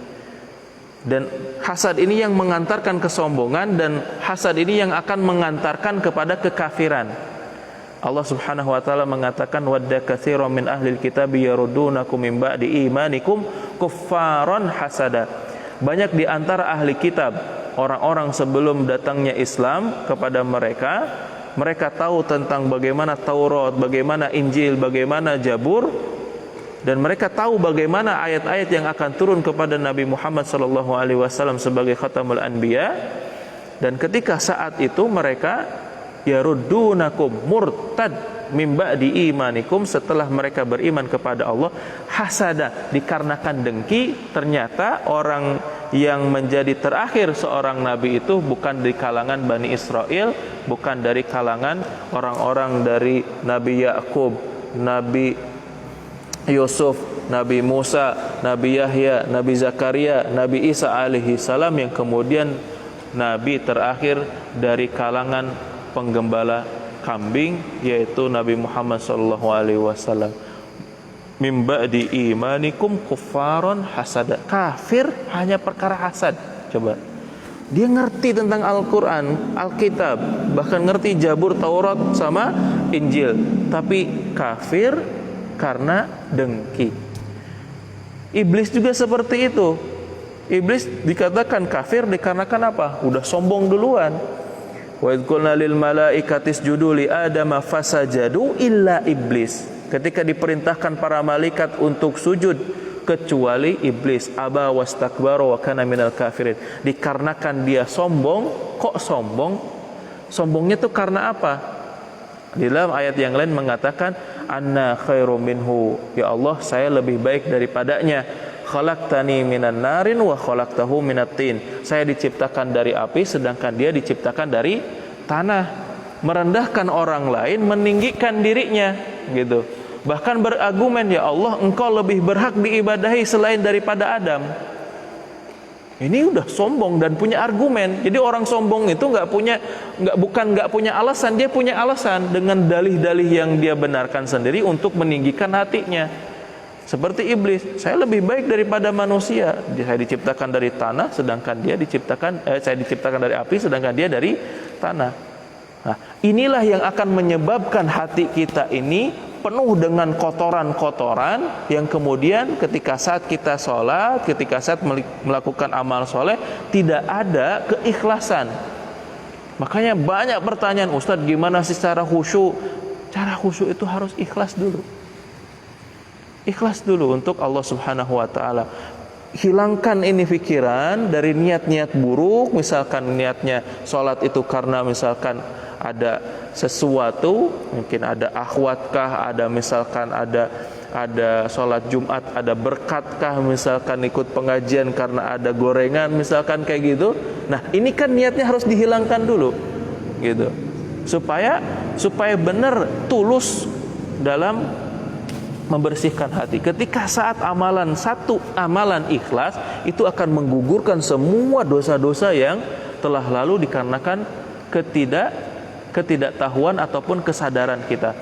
Dan hasad ini yang mengantarkan kesombongan, dan hasad ini yang akan mengantarkan kepada kekafiran. Allah Subhanahu wa taala mengatakan, wadda katsiran min ahlil kitabi yaruddunakum min ba'di imanikum kuffaran hasada. Banyak di antara ahli kitab, orang-orang sebelum datangnya Islam kepada mereka tahu tentang bagaimana Taurat, bagaimana Injil, bagaimana Zabur, dan mereka tahu bagaimana ayat-ayat yang akan turun kepada Nabi Muhammad SAW sebagai khatamul anbiya. Dan ketika saat itu mereka yaruddunakum, murtad min ba'di imanikum, setelah mereka beriman kepada Allah, hasada, dikarenakan dengki. Ternyata orang yang menjadi terakhir seorang nabi itu bukan di kalangan Bani Israel, bukan dari kalangan orang-orang dari Nabi Yakub, Nabi Yusuf, Nabi Musa, Nabi Yahya, Nabi Zakaria, Nabi Isa alaihi salam, yang kemudian nabi terakhir dari kalangan penggembala kambing, yaitu Nabi Muhammad sallallahu alaihi wasallam. mim ba'di imanikum kuffaron hasada. Kafir hanya perkara hasad. Coba. Dia ngerti tentang Al-Quran, Alkitab, bahkan ngerti Zabur, Taurat sama Injil, tapi kafir karena dengki. Iblis juga seperti itu. Iblis dikatakan kafir dikarenakan apa? Udah sombong duluan. Wa idh qulna lil malaikati isjudu li adama fasajadu illa iblis. Ketika diperintahkan para malaikat untuk sujud kecuali iblis, aba wastakbara wa kana minal kafirin. Dikarenakan dia sombong. Kok sombong? Sombongnya itu karena apa? Di dalam ayat yang lain mengatakan anna khairum minhu, ya Allah saya lebih baik daripadanya. Khalaqtani minan narin wa khalaqtahu minat tin. Saya diciptakan dari api sedangkan dia diciptakan dari tanah. Merendahkan orang lain, meninggikan dirinya, gitu. Bahkan berargumen, ya Allah engkau lebih berhak diibadahi selain daripada Adam. Ini udah sombong dan punya argumen. Jadi orang sombong itu bukan nggak punya alasan, dia punya alasan dengan dalih-dalih yang dia benarkan sendiri untuk meninggikan hatinya. Seperti iblis, saya lebih baik daripada manusia. Saya diciptakan dari tanah, sedangkan dia saya diciptakan dari api, sedangkan dia dari tanah. Nah, inilah yang akan menyebabkan hati kita ini penuh dengan kotoran-kotoran yang kemudian ketika saat kita sholat, ketika saat melakukan amal soleh, tidak ada keikhlasan. Makanya banyak pertanyaan, Ustadz gimana sih cara khusyuk? Cara khusyuk itu harus ikhlas dulu. Ikhlas dulu untuk Allah Subhanahu wa ta'ala. Hilangkan ini pikiran dari niat-niat buruk. Misalkan niatnya sholat itu karena misalkan ada sesuatu, mungkin ada akhwatkah, ada misalkan ada sholat Jumat, ada berkatkah, misalkan ikut pengajian karena ada gorengan, misalkan kayak gitu. Nah ini kan niatnya harus dihilangkan dulu, gitu, supaya benar tulus dalam membersihkan hati. Ketika saat satu amalan ikhlas itu akan menggugurkan semua dosa-dosa yang telah lalu dikarenakan ketidaktahuan ataupun kesadaran kita.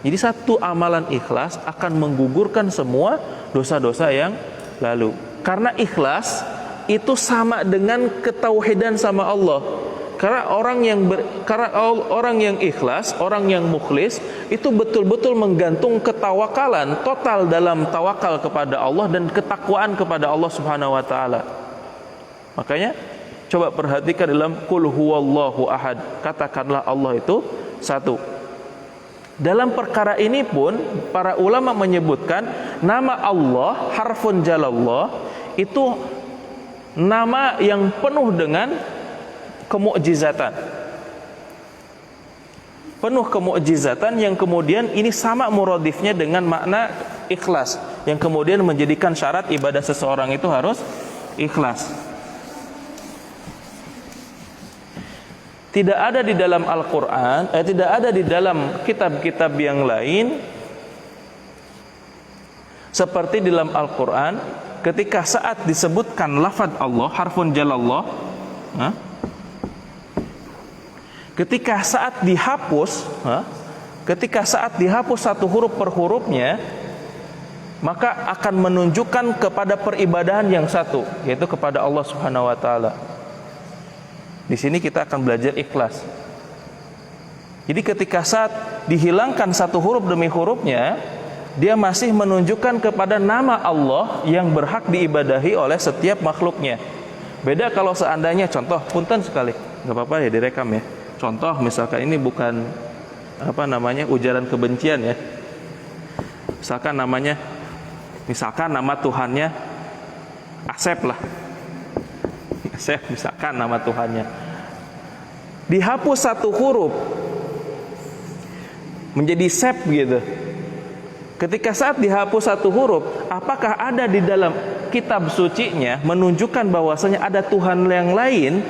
Jadi satu amalan ikhlas akan menggugurkan semua dosa-dosa yang lalu. Karena ikhlas itu sama dengan ketauhidan sama Allah. Karena orang yang ikhlas, orang yang mukhlis itu betul-betul menggantung ketawakalan total dalam tawakal kepada Allah dan ketakwaan kepada Allah Subhanahu wa taala. Makanya coba perhatikan dalam qul huwallahu ahad, katakanlah Allah itu satu. Dalam perkara ini pun para ulama menyebutkan nama Allah harfun jalallah itu nama yang penuh dengan kemukjizatan. Penuh kemukjizatan yang kemudian ini sama muradifnya dengan makna ikhlas, yang kemudian menjadikan syarat ibadah seseorang itu harus ikhlas. Tidak ada di dalam Al-Quran, tidak ada di dalam kitab-kitab yang lain seperti di dalam Al-Quran ketika saat disebutkan lafaz Allah harfun jalallah, ketika saat dihapus satu huruf per hurufnya, maka akan menunjukkan kepada peribadahan yang satu, yaitu kepada Allah Subhanahu wa taala. Di sini kita akan belajar ikhlas. Jadi ketika saat dihilangkan satu huruf demi hurufnya, dia masih menunjukkan kepada nama Allah yang berhak diibadahi oleh setiap makhluknya. Beda kalau seandainya contoh, punten sekali, nggak apa-apa ya direkam ya. Contoh misalkan ini bukan ujaran kebencian ya. Misalkan nama Tuhannya Asep lah. Asep misalkan nama Tuhannya. Dihapus satu huruf menjadi Sep gitu. Ketika saat dihapus satu huruf, apakah ada di dalam kitab sucinya menunjukkan bahwasanya ada Tuhan yang lain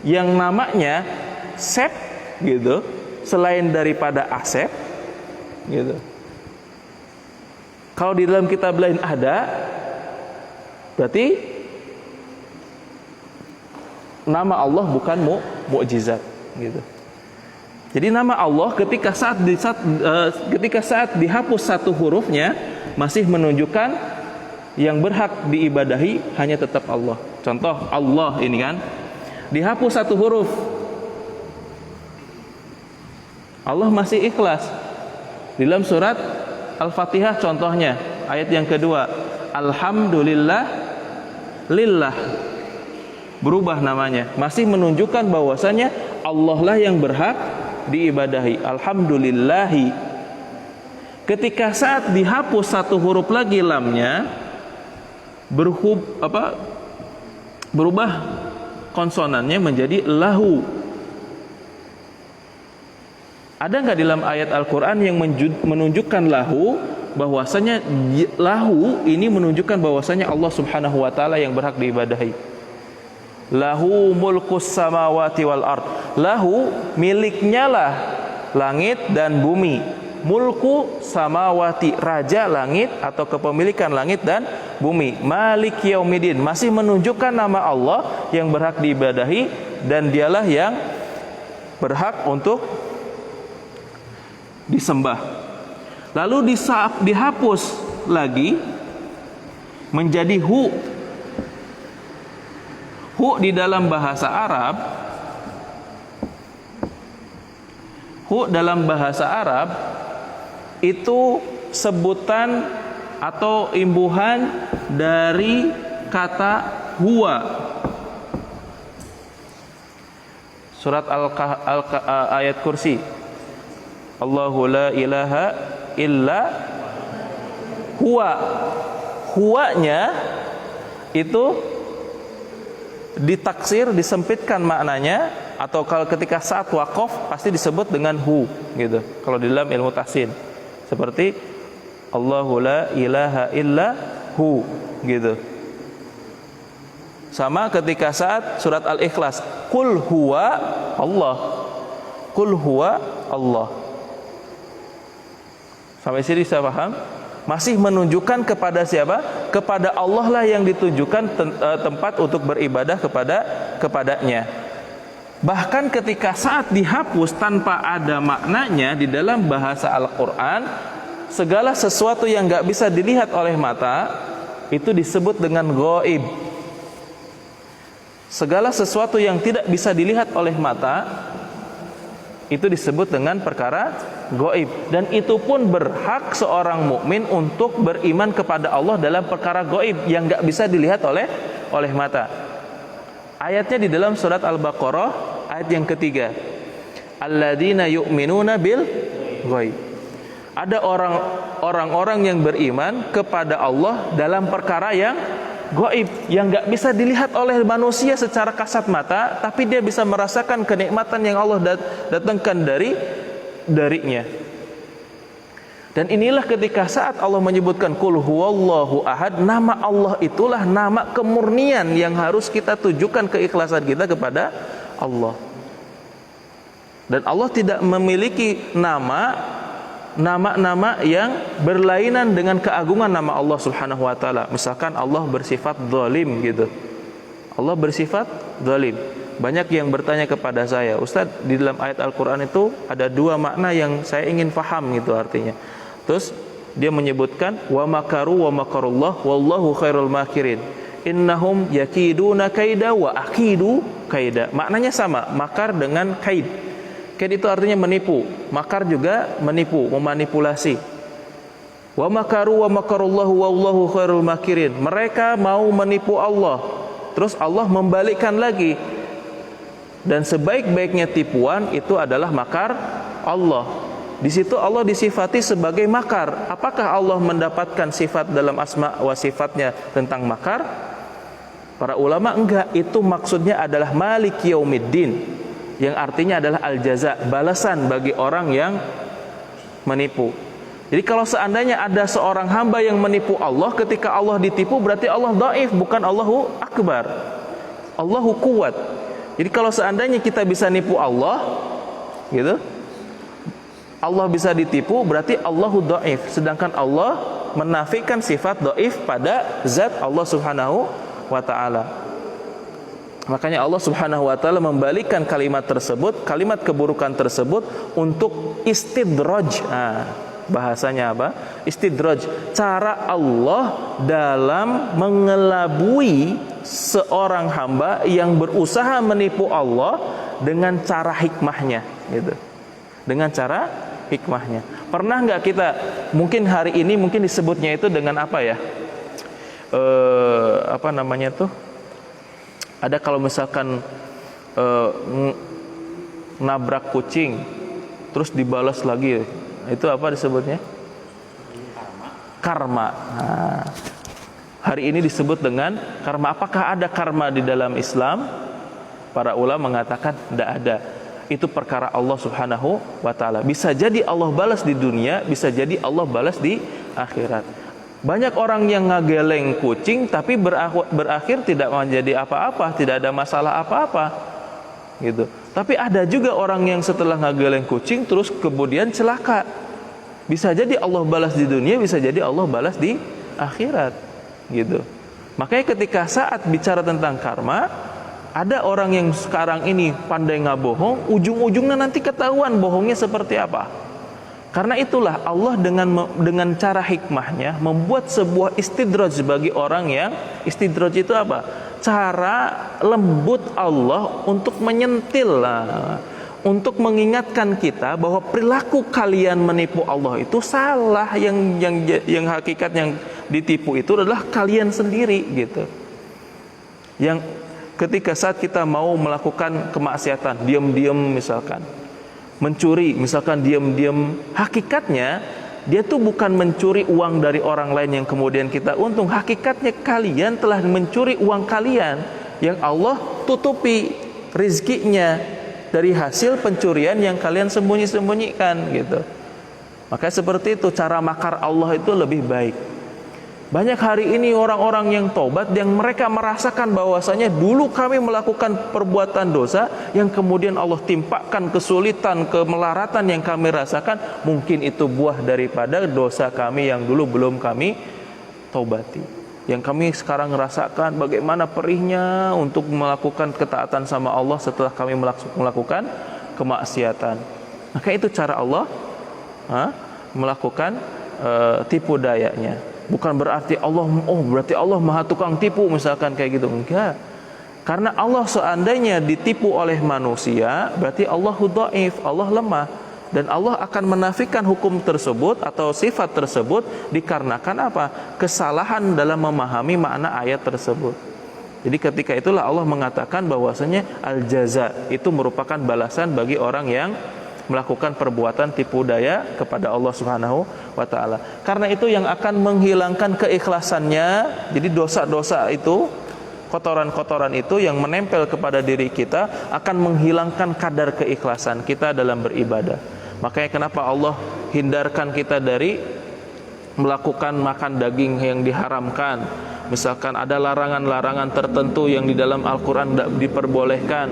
yang namanya Sep gitu, selain daripada Asep gitu? Kalau di dalam kitab lain ada, berarti nama Allah bukan mukjizat gitu. Jadi nama Allah ketika saat dihapus satu hurufnya, masih menunjukkan yang berhak diibadahi hanya tetap Allah. Contoh Allah ini kan dihapus satu huruf, Allah masih ikhlas. Di dalam surat Al-Fatihah contohnya ayat yang kedua, Alhamdulillah lillah, berubah namanya, masih menunjukkan bahwasanya Allah lah yang berhak diibadahi. Alhamdulillahi. Ketika saat dihapus satu huruf lagi lamnya, berubah konsonannya menjadi lahu. Ada nggak di dalam ayat Al-Quran yang menunjukkan lahu, bahwasanya lahu ini menunjukkan bahwasanya Allah Subhanahu wa taala yang berhak diibadahi. Lahu mulkus samawati wal ard. Lahu miliknya lah langit dan bumi. Mulku samawati, raja langit atau kepemilikan langit dan bumi. Malik yaumiddin, masih menunjukkan nama Allah yang berhak diibadahi dan dialah yang berhak untuk disembah. Lalu dihapus lagi menjadi hu. Hu di dalam bahasa Arab, hu dalam bahasa Arab itu sebutan atau imbuhan dari kata huwa. Surat ayat kursi, Allahu la ilaha illa huwa. Huwanya itu ditaksir, disempitkan maknanya, atau kalau ketika saat waqaf pasti disebut dengan hu gitu. Kalau di dalam ilmu tahsin seperti Allahu la ilaha illa hu gitu. Sama ketika saat surat Al-Ikhlas, Qul huwa Allah. Qul huwa Allah. Sampai sini saya paham? Masih menunjukkan kepada siapa? Kepada Allah lah yang ditujukan tempat untuk beribadah kepadanya. Bahkan ketika saat dihapus tanpa ada maknanya di dalam bahasa Al-Quran, segala sesuatu yang gak bisa dilihat oleh mata itu disebut dengan ghaib. Segala sesuatu yang tidak bisa dilihat oleh mata itu disebut dengan perkara ghaib. Dan itu pun berhak seorang mukmin untuk beriman kepada Allah dalam perkara ghaib yang gak bisa dilihat oleh mata. Ayatnya di dalam surat Al-Baqarah ayat yang ketiga, alladzina yu'minuna bil ghaib. Ada orang-orang yang beriman kepada Allah dalam perkara yang ghaib, yang gak bisa dilihat oleh manusia secara kasat mata, tapi dia bisa merasakan kenikmatan yang Allah datangkan darinya. Dan inilah ketika saat Allah menyebutkan Qul huwallahu ahad, nama Allah itulah nama kemurnian yang harus kita tujukan keikhlasan kita kepada Allah. Dan Allah tidak memiliki nama-nama yang berlainan dengan keagungan nama Allah Subhanahu wa taala. Misalkan Allah bersifat zalim gitu. Allah bersifat zalim. Banyak yang bertanya kepada saya, Ustaz, di dalam ayat Al-Qur'an itu ada dua makna yang saya ingin paham gitu artinya. Terus dia menyebutkan wa makaru wa makarullah wallahu khairul makirin. Innahum yakiduna kaida wa akidu kaida. Maknanya sama, makar dengan kaid. Kaid itu artinya menipu, makar juga menipu, memanipulasi. Wa makaru wa makarullahu wallahu khairul makirin. Mereka mau menipu Allah, terus Allah membalikkan lagi. Dan sebaik-baiknya tipuan itu adalah makar Allah. Di situ Allah disifati sebagai makar. Apakah Allah mendapatkan sifat dalam asma wa sifatnya tentang makar? Para ulama enggak, itu maksudnya adalah Malik Yaumiddin, yang artinya adalah al-jaza, balasan bagi orang yang menipu. Jadi kalau seandainya ada seorang hamba yang menipu Allah, ketika Allah ditipu berarti Allah dhaif, bukan Allahu akbar. Allahu kuat. Jadi kalau seandainya kita bisa nipu Allah gitu, Allah bisa ditipu, berarti Allahu dhaif. Sedangkan Allah menafikan sifat dhaif pada zat Allah Subhanahu wa ta'ala. Makanya Allah Subhanahu wa ta'ala membalikkan kalimat tersebut, kalimat keburukan tersebut untuk istidraj. Bahasanya apa? Istidraj. Cara Allah dalam mengelabui seorang hamba yang berusaha menipu Allah dengan cara hikmahnya, gitu. Dengan cara hikmahnya. Pernah nggak kita, mungkin hari ini mungkin disebutnya itu dengan apa ya? Apa namanya tuh? Ada kalau misalkan nabrak kucing, terus dibalas lagi, itu apa disebutnya? Karma. Nah, hari ini disebut dengan karma. Apakah ada karma di dalam Islam? Para ulama mengatakan tidak ada. Itu perkara Allah Subhanahu wa ta'ala. Bisa jadi Allah balas di dunia, bisa jadi Allah balas di akhirat. Banyak orang yang ngageleng kucing tapi berakhir tidak menjadi apa-apa, tidak ada masalah apa-apa, gitu. Tapi ada juga orang yang setelah ngageleng kucing terus kemudian celaka. Bisa jadi Allah balas di dunia, bisa jadi Allah balas di akhirat, gitu. Makanya ketika saat bicara tentang karma, ada orang yang sekarang ini pandai ngabohong, ujung-ujungnya nanti ketahuan bohongnya seperti apa. Karena itulah Allah dengan cara hikmahnya membuat sebuah istidraj bagi orang yang, istidraj itu apa? Cara lembut Allah untuk menyentil, untuk mengingatkan kita bahwa perilaku kalian menipu Allah itu salah. Yang hakikat yang ditipu itu adalah kalian sendiri, gitu. Yang ketika saat kita mau melakukan kemaksiatan, diam-diam misalkan mencuri, misalkan diam-diam, hakikatnya dia tuh bukan mencuri uang dari orang lain yang kemudian kita untung. Hakikatnya kalian telah mencuri uang kalian yang Allah tutupi rizkinya dari hasil pencurian yang kalian sembunyi-sembunyikan, gitu. Maka seperti itu cara makar Allah itu lebih baik. Banyak hari ini orang-orang yang tobat yang mereka merasakan bahwasanya dulu kami melakukan perbuatan dosa yang kemudian Allah timpakan kesulitan, kemelaratan yang kami rasakan, mungkin itu buah daripada dosa kami yang dulu belum kami tobati. Yang kami sekarang rasakan bagaimana perihnya untuk melakukan ketaatan sama Allah setelah kami melakukan kemaksiatan. Maka itu cara Allah melakukan tipu dayanya. Bukan berarti Allah, berarti Allah maha tukang tipu misalkan kayak gitu. Enggak. Karena Allah seandainya ditipu oleh manusia, berarti Allahu dhaif, Allah lemah. Dan Allah akan menafikan hukum tersebut atau sifat tersebut dikarenakan apa? Kesalahan dalam memahami makna ayat tersebut. Jadi ketika itulah Allah mengatakan bahwasanya al-jaza itu merupakan balasan bagi orang yang melakukan perbuatan tipu daya kepada Allah Subhanahu wa ta'ala. Karena itu yang akan menghilangkan keikhlasannya. Jadi dosa-dosa itu, kotoran-kotoran itu yang menempel kepada diri kita akan menghilangkan kadar keikhlasan kita dalam beribadah. Makanya kenapa Allah hindarkan kita dari melakukan makan daging yang diharamkan. Misalkan ada larangan-larangan tertentu yang di dalam Al-Quran tidak diperbolehkan.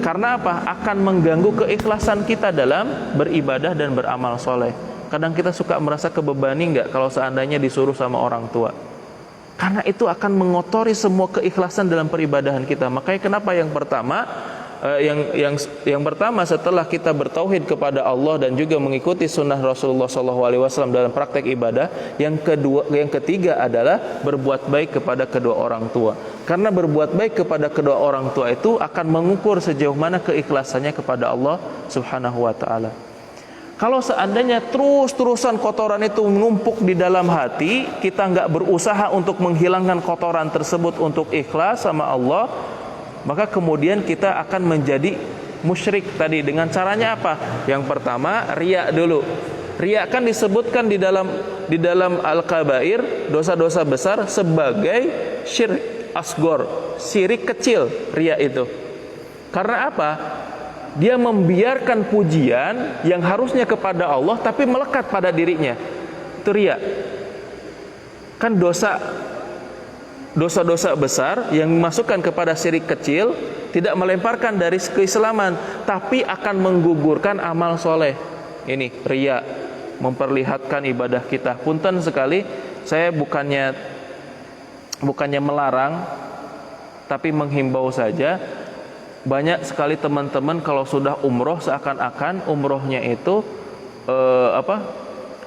Karena apa? Akan mengganggu keikhlasan kita dalam beribadah dan beramal soleh. Kadang kita suka merasa kebebani nggak kalau seandainya disuruh sama orang tua. Karena itu akan mengotori semua keikhlasan dalam peribadahan kita. Makanya kenapa yang pertama, yang pertama setelah kita bertauhid kepada Allah dan juga mengikuti sunnah Rasulullah SAW dalam praktek ibadah, yang ketiga adalah berbuat baik kepada kedua orang tua. Karena berbuat baik kepada kedua orang tua itu akan mengukur sejauh mana keikhlasannya kepada Allah Subhanahu wa ta'ala. Kalau seandainya terus-terusan kotoran itu menumpuk di dalam hati, kita nggak berusaha untuk menghilangkan kotoran tersebut untuk ikhlas sama Allah, maka kemudian kita akan menjadi musyrik tadi. Dengan caranya apa? Yang pertama, riya dulu. Riya kan disebutkan di dalam al-kabair, dosa-dosa besar, sebagai syirik asgor, syirik kecil, riya itu. Karena apa? Dia membiarkan pujian yang harusnya kepada Allah tapi melekat pada dirinya. Itu riya. Kan dosa-dosa besar yang memasukkan kepada syirik kecil tidak melemparkan dari keislaman, tapi akan menggugurkan amal soleh. Ini riya, memperlihatkan ibadah kita. Punten sekali, saya bukannya melarang, tapi menghimbau saja. Banyak sekali teman-teman kalau sudah umroh seakan-akan umrohnya itu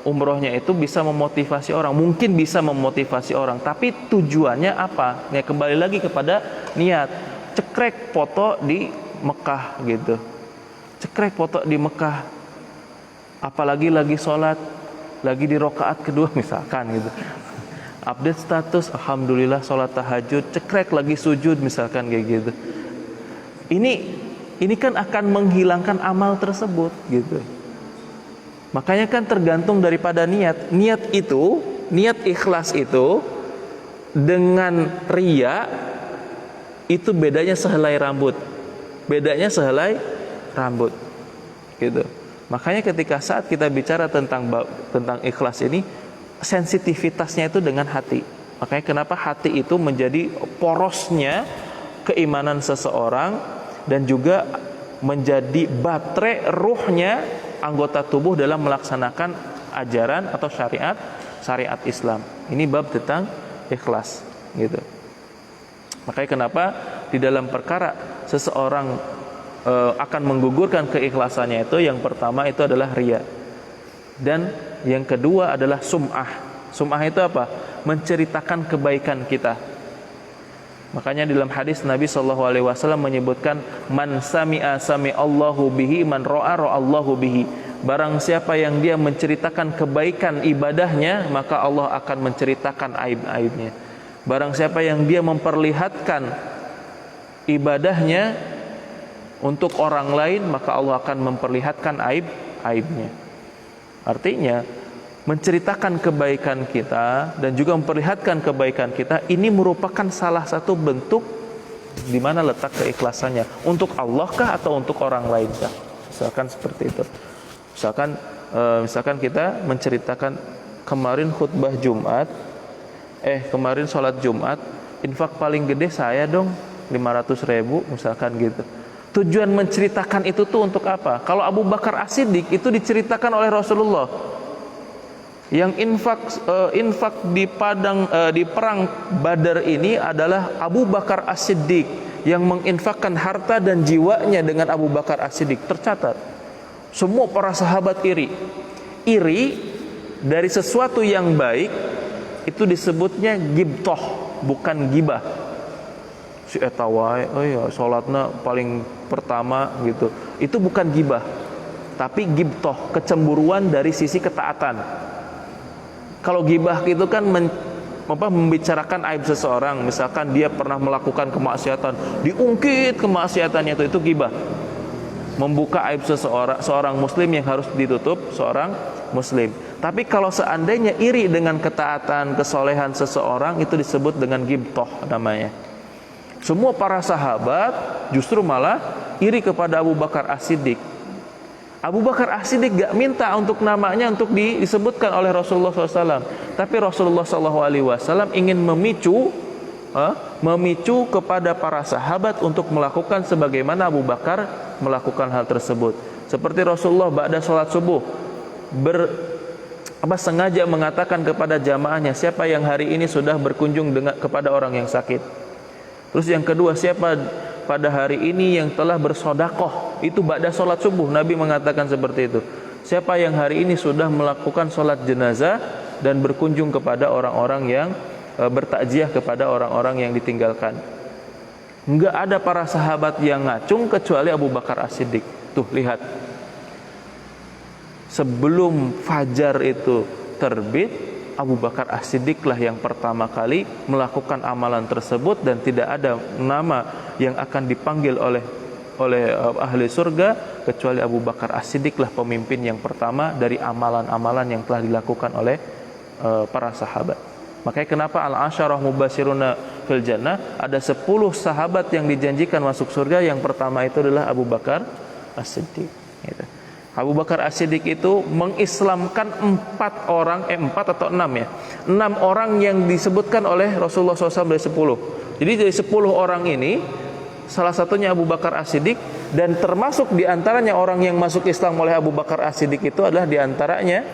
umrohnya itu bisa memotivasi orang, mungkin bisa memotivasi orang, tapi tujuannya apa? Ya kembali lagi kepada niat. Cekrek foto di Mekah gitu, cekrek foto di Mekah, apalagi lagi sholat, lagi di rokaat kedua misalkan gitu, update status, alhamdulillah sholat tahajud, cekrek lagi sujud misalkan kayak gitu. Ini kan akan menghilangkan amal tersebut gitu. Makanya kan tergantung daripada niat. Niat itu, niat ikhlas itu dengan riya itu bedanya sehelai rambut. Bedanya sehelai rambut. Gitu. Makanya ketika saat kita bicara tentang ikhlas ini, sensitivitasnya itu dengan hati. Makanya kenapa hati itu menjadi porosnya keimanan seseorang dan juga menjadi baterai ruhnya anggota tubuh dalam melaksanakan ajaran atau syariat Islam. Ini bab tentang ikhlas gitu. Makanya kenapa di dalam perkara seseorang akan menggugurkan keikhlasannya itu, yang pertama itu adalah riya. Dan yang kedua adalah sum'ah. Sum'ah itu apa? Menceritakan kebaikan kita. Makanya dalam hadis Nabi SAW menyebutkan, man sami'a sami'allahu bihi, man ro'a ro'allahu bihi. Barang siapa yang dia menceritakan kebaikan ibadahnya, maka Allah akan menceritakan aib-aibnya. Barang siapa yang dia memperlihatkan ibadahnya untuk orang lain, maka Allah akan memperlihatkan aib-aibnya. Artinya menceritakan kebaikan kita dan juga memperlihatkan kebaikan kita, ini merupakan salah satu bentuk di mana letak keikhlasannya. Untuk Allah kah atau untuk orang lain kah? Misalkan seperti itu. Misalkan kita menceritakan kemarin khutbah Jumat, kemarin sholat Jumat, infak paling gede saya dong 500.000 misalkan gitu. Tujuan menceritakan itu tuh untuk apa? Kalau Abu Bakar As-Siddiq itu diceritakan oleh Rasulullah. Yang infak di perang Badar ini adalah Abu Bakar As-Siddiq yang menginfakkan harta dan jiwanya dengan Abu Bakar As-Siddiq. Tercatat. Semua para sahabat iri dari sesuatu yang baik itu disebutnya gibtoh, bukan gibah. Si eta wae salatna paling pertama gitu. Itu bukan gibah, tapi gibtoh, kecemburuan dari sisi ketaatan. Kalau gibah itu kan membicarakan aib seseorang, misalkan dia pernah melakukan kemaksiatan, diungkit kemaksiatannya itu gibah. Membuka aib seorang muslim yang harus ditutup seorang muslim. Tapi kalau seandainya iri dengan ketaatan, kesolehan seseorang, itu disebut dengan gibtoh namanya. Semua para sahabat justru malah iri kepada Abu Bakar As-Siddiq. Abu Bakar As-Siddiq gak minta untuk namanya untuk disebutkan oleh Rasulullah SAW, tapi Rasulullah SAW ingin memicu kepada para sahabat untuk melakukan sebagaimana Abu Bakar melakukan hal tersebut. Seperti Rasulullah ba'da sholat subuh sengaja mengatakan kepada jamaahnya, siapa yang hari ini sudah berkunjung kepada orang yang sakit. Terus yang kedua, siapa pada hari ini yang telah bersodakoh, itu ba'da sholat subuh. Nabi mengatakan seperti itu. Siapa yang hari ini sudah melakukan sholat jenazah dan berkunjung kepada orang-orang yang bertakziah kepada orang-orang yang ditinggalkan. Enggak ada para sahabat yang ngacung kecuali Abu Bakar As-Siddiq. Tuh lihat, sebelum fajar itu terbit, Abu Bakar As-Siddiq lah yang pertama kali melakukan amalan tersebut, dan tidak ada nama yang akan dipanggil oleh ahli surga kecuali Abu Bakar As-Siddiq lah pemimpin yang pertama dari amalan-amalan yang telah dilakukan oleh para sahabat. Makanya kenapa al-asyarah mubashiruna fil jannah, ada 10 sahabat yang dijanjikan masuk surga, yang pertama itu adalah Abu Bakar As-Siddiq gitu. Abu Bakar As-Siddiq itu mengislamkan 4 atau 6 ya. 6 orang yang disebutkan oleh Rasulullah SAW dari 10. Jadi dari 10 orang ini, salah satunya Abu Bakar As-Siddiq, dan termasuk diantaranya orang yang masuk Islam oleh Abu Bakar As-Siddiq itu adalah diantaranya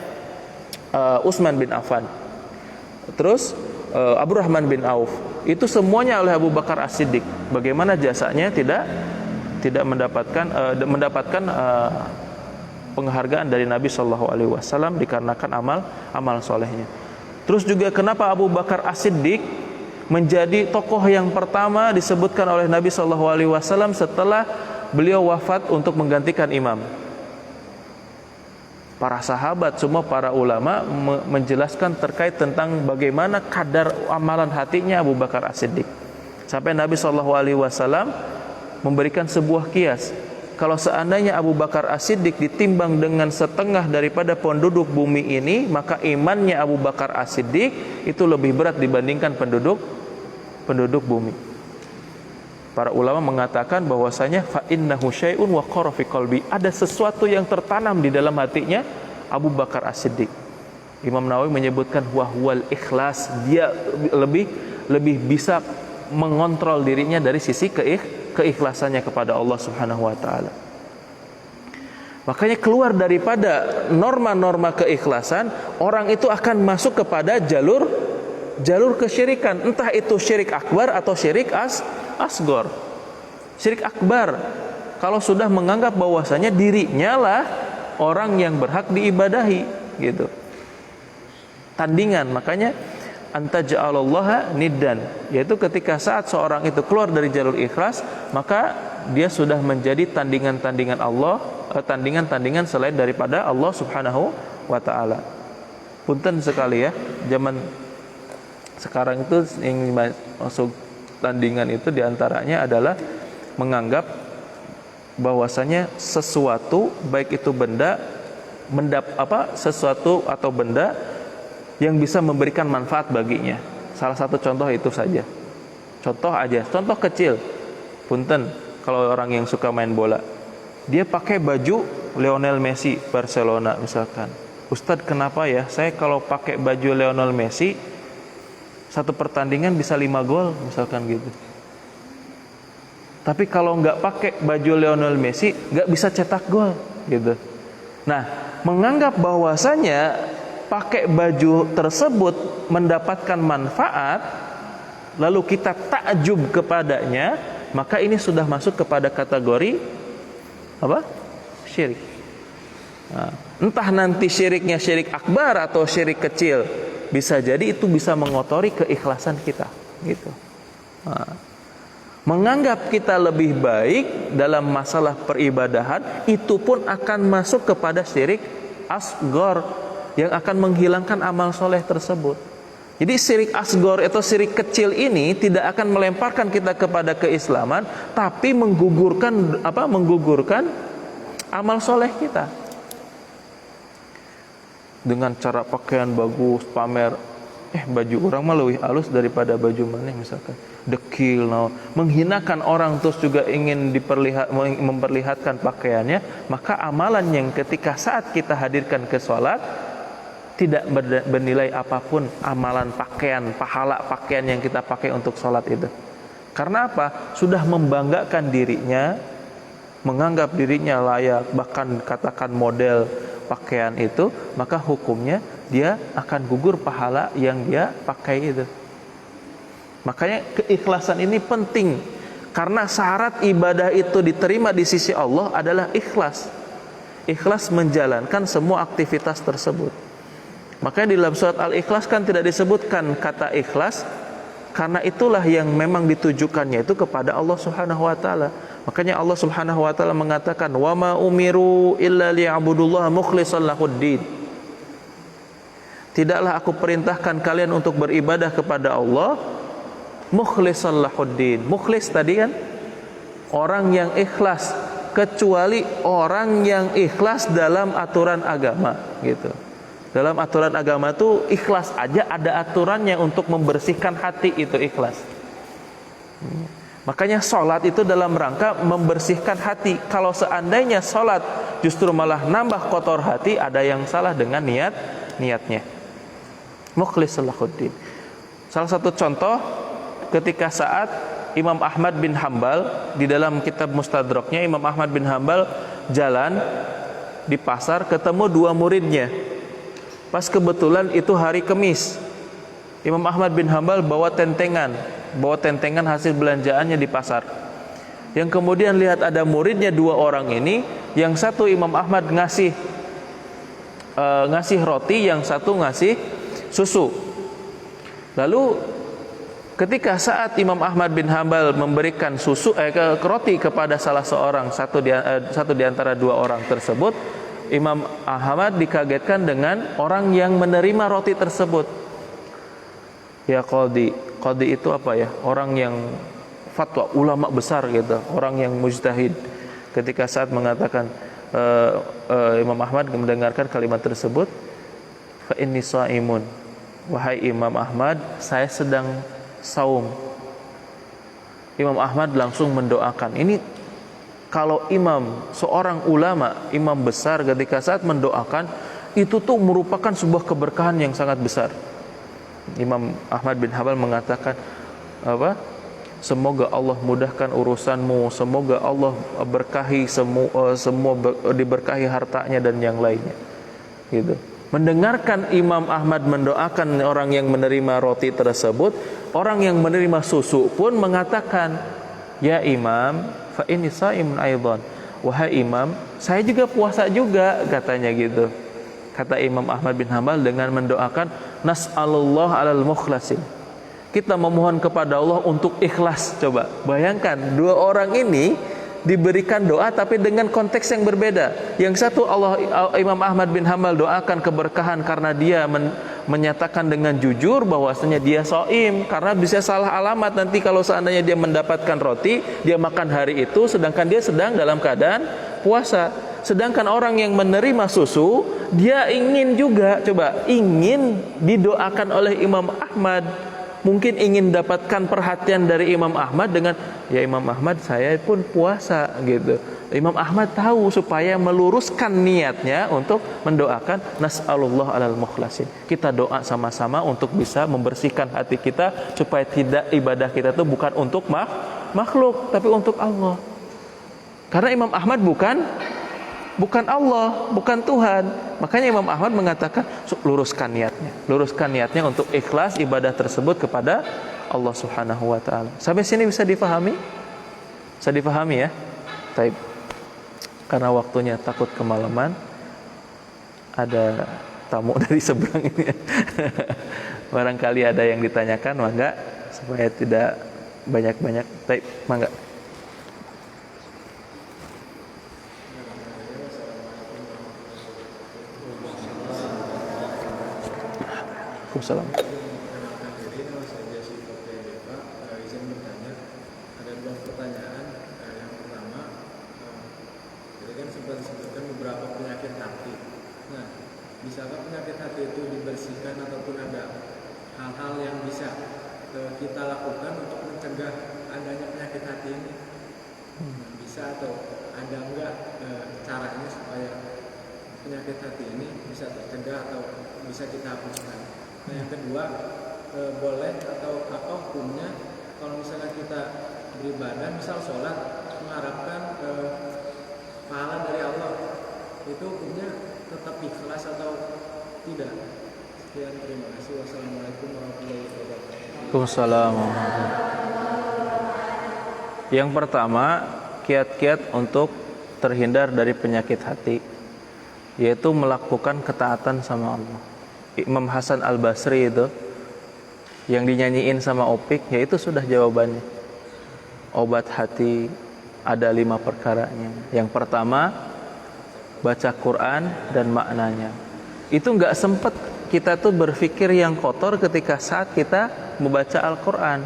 Utsman bin Affan. Terus Abdurrahman bin Auf. Itu semuanya oleh Abu Bakar As-Siddiq. Bagaimana jasanya tidak mendapatkan penghargaan dari Nabi Shallallahu Alaihi Wasallam dikarenakan amal solehnya. Terus juga kenapa Abu Bakar As-Siddiq menjadi tokoh yang pertama disebutkan oleh Nabi Shallallahu Alaihi Wasallam setelah beliau wafat untuk menggantikan imam. Para sahabat semua, para ulama menjelaskan terkait tentang bagaimana kadar amalan hatinya Abu Bakar As-Siddiq. Sampai Nabi Shallallahu Alaihi Wasallam memberikan sebuah kias. Kalau seandainya Abu Bakar As-Siddiq ditimbang dengan setengah daripada penduduk bumi ini, maka imannya Abu Bakar As-Siddiq itu lebih berat dibandingkan penduduk bumi. Para ulama mengatakan bahwasanya fa innahu syai'un wa qara fi qalbi, ada sesuatu yang tertanam di dalam hatinya Abu Bakar As-Siddiq. Imam Nawawi menyebutkan wahwal ikhlas, dia lebih bisa mengontrol dirinya dari sisi keikhlasannya kepada Allah Subhanahu wa taala. Makanya keluar daripada norma-norma keikhlasan, orang itu akan masuk kepada jalur kesyirikan, entah itu syirik akbar atau syirik asgor. Syirik akbar, kalau sudah menganggap bahwasanya dirinya lah orang yang berhak diibadahi, gitu. Tandingan, makanya anta ja'alallaha niddan, yaitu ketika saat seorang itu keluar dari jalur ikhlas, maka dia sudah menjadi tandingan-tandingan Allah, tandingan-tandingan selain daripada Allah Subhanahu wa taala. Punten sekali ya, zaman sekarang itu yang masuk tandingan itu diantaranya adalah menganggap bahwasanya sesuatu, baik itu benda, sesuatu atau benda yang bisa memberikan manfaat baginya. Salah satu contoh itu saja. Contoh kecil. Punten, kalau orang yang suka main bola, dia pakai baju Lionel Messi Barcelona misalkan. Ustadz, kenapa ya saya kalau pakai baju Lionel Messi satu pertandingan bisa 5 gol misalkan gitu. Tapi kalau nggak pakai baju Lionel Messi nggak bisa cetak gol gitu. Nah, menganggap bahwasanya pakai baju tersebut mendapatkan manfaat, lalu kita takjub kepadanya, maka ini sudah masuk kepada kategori apa? Syirik. Nah, entah nanti syiriknya syirik akbar atau syirik kecil, bisa jadi itu bisa mengotori keikhlasan kita, gitu. Nah, menganggap kita lebih baik dalam masalah peribadahan, itu pun akan masuk kepada syirik asgor yang akan menghilangkan amal soleh tersebut. Jadi syirik asgor atau syirik kecil ini tidak akan melemparkan kita kepada keislaman, tapi menggugurkan amal soleh kita. Dengan cara pakaian bagus, pamer, baju orang mah lebih halus daripada baju maneh misalkan. Dekil, menghinakan orang terus juga ingin memperlihatkan pakaiannya, maka amalan yang ketika saat kita hadirkan ke sholat tidak bernilai apapun amalan pakaian, pahala pakaian yang kita pakai untuk sholat itu. Karena apa? Sudah membanggakan dirinya, menganggap dirinya layak, bahkan katakan model pakaian itu, maka hukumnya dia akan gugur pahala yang dia pakai itu. Makanya keikhlasan ini penting, karena syarat ibadah itu diterima di sisi Allah adalah ikhlas. Ikhlas menjalankan semua aktivitas tersebut. Makanya di dalam surat Al-Ikhlas kan tidak disebutkan kata ikhlas, karena itulah yang memang ditujukannya itu kepada Allah Subhanahu wa taala. Makanya Allah Subhanahu wa taala mengatakan, "Wa ma umiru illa liya'budullaha mukhlishan lahuddin." Tidaklah aku perintahkan kalian untuk beribadah kepada Allah mukhlishan lahuddin. Mukhlis tadi kan orang yang ikhlas, kecuali orang yang ikhlas dalam aturan agama, gitu. Dalam aturan agama itu ikhlas aja ada aturannya untuk membersihkan hati, itu ikhlas. Makanya sholat itu dalam rangka membersihkan hati. Kalau seandainya sholat justru malah nambah kotor hati, ada yang salah dengan niatnya. Mukhlishan lahuddin. Salah satu contoh ketika saat Imam Ahmad bin Hambal di dalam kitab Mustadraknya, Imam Ahmad bin Hambal jalan di pasar ketemu 2 muridnya. Pas kebetulan itu hari Kamis. Imam Ahmad bin Hambal bawa tentengan hasil belanjaannya di pasar. Yang kemudian lihat ada muridnya 2 orang ini, yang satu Imam Ahmad ngasih roti, yang satu ngasih susu. Lalu ketika saat Imam Ahmad bin Hambal memberikan roti kepada salah seorang, satu di antara 2 orang tersebut, Imam Ahmad dikagetkan dengan orang yang menerima roti tersebut. Ya qadhi itu apa ya? Orang yang fatwa, ulama besar gitu, orang yang mujtahid. Ketika saat mengatakan Imam Ahmad mendengarkan kalimat tersebut, fa inni shaimun, wahai Imam Ahmad, saya sedang saum. Imam Ahmad langsung mendoakan. Ini kalau seorang ulama, imam besar, ketika saat mendoakan, itu tuh merupakan sebuah keberkahan yang sangat besar. Imam Ahmad bin Hambal mengatakan semoga Allah mudahkan urusanmu, semoga Allah berkahi semua diberkahi hartanya dan yang lainnya. Gitu. Mendengarkan Imam Ahmad mendoakan orang yang menerima roti tersebut, orang yang menerima susu pun mengatakan, "Ya Imam, fa inni shaimun aidan." Wahai Imam, saya juga puasa juga, katanya gitu. Kata Imam Ahmad bin Hambal dengan mendoakan, "Nas'alullah 'alal mukhlasin." Kita memohon kepada Allah untuk ikhlas. Coba bayangkan 2 orang ini diberikan doa tapi dengan konteks yang berbeda. Yang satu Imam Ahmad bin Hambal doakan keberkahan karena dia menyatakan dengan jujur bahwasanya dia shaim, karena bisa salah alamat nanti kalau seandainya dia mendapatkan roti, dia makan hari itu sedangkan dia sedang dalam keadaan puasa. Sedangkan orang yang menerima susu, dia ingin didoakan oleh Imam Ahmad. Mungkin ingin dapatkan perhatian dari Imam Ahmad dengan, ya Imam Ahmad, saya pun puasa gitu. Imam Ahmad tahu supaya meluruskan niatnya untuk mendoakan nas'alullah 'alal mukhlasin. Kita doa sama-sama untuk bisa membersihkan hati kita supaya tidak ibadah kita itu bukan untuk makhluk tapi untuk Allah. Karena Imam Ahmad bukan Allah, bukan Tuhan. Makanya Imam Ahmad mengatakan, luruskan niatnya untuk ikhlas ibadah tersebut kepada Allah Subhanahu wa taala. Sampai sini bisa difahami? Bisa difahami ya? Baik. Karena waktunya takut kemalaman, ada tamu dari seberang ini. Barangkali ada yang ditanyakan, mangga, supaya tidak banyak-banyak. Baik, mangga. Waalaikumsalam. Izin bertanya, ada 2 pertanyaan. Yang pertama, tadi kan sempat disebutkan beberapa penyakit hati. Nah, bisakah penyakit hati itu dibersihkan ataupun ada hal-hal yang bisa kita lakukan untuk mencegah adanya penyakit hati ini? Bisa atau ada enggak caranya supaya penyakit hati ini bisa tercegah atau bisa kita hapuskan? Nah, yang kedua, boleh atau apa hukumnya kalau misalnya kita beribadah, misal sholat, mengharapkan pahala dari Allah, itu hukumnya tetap ikhlas atau tidak? Sekian, terima kasih. Wassalamualaikum warahmatullahi wabarakatuh. Waalaikumsalam. Yang pertama, kiat-kiat untuk terhindar dari penyakit hati, yaitu melakukan ketaatan sama Allah. Imam Hasan Al-Basri itu yang dinyanyiin sama Opik, yaitu sudah jawabannya. Obat hati ada 5 perkaranya. Yang pertama, baca Quran dan maknanya. Itu nggak sempet kita tuh berpikir yang kotor ketika saat kita membaca Al-Quran.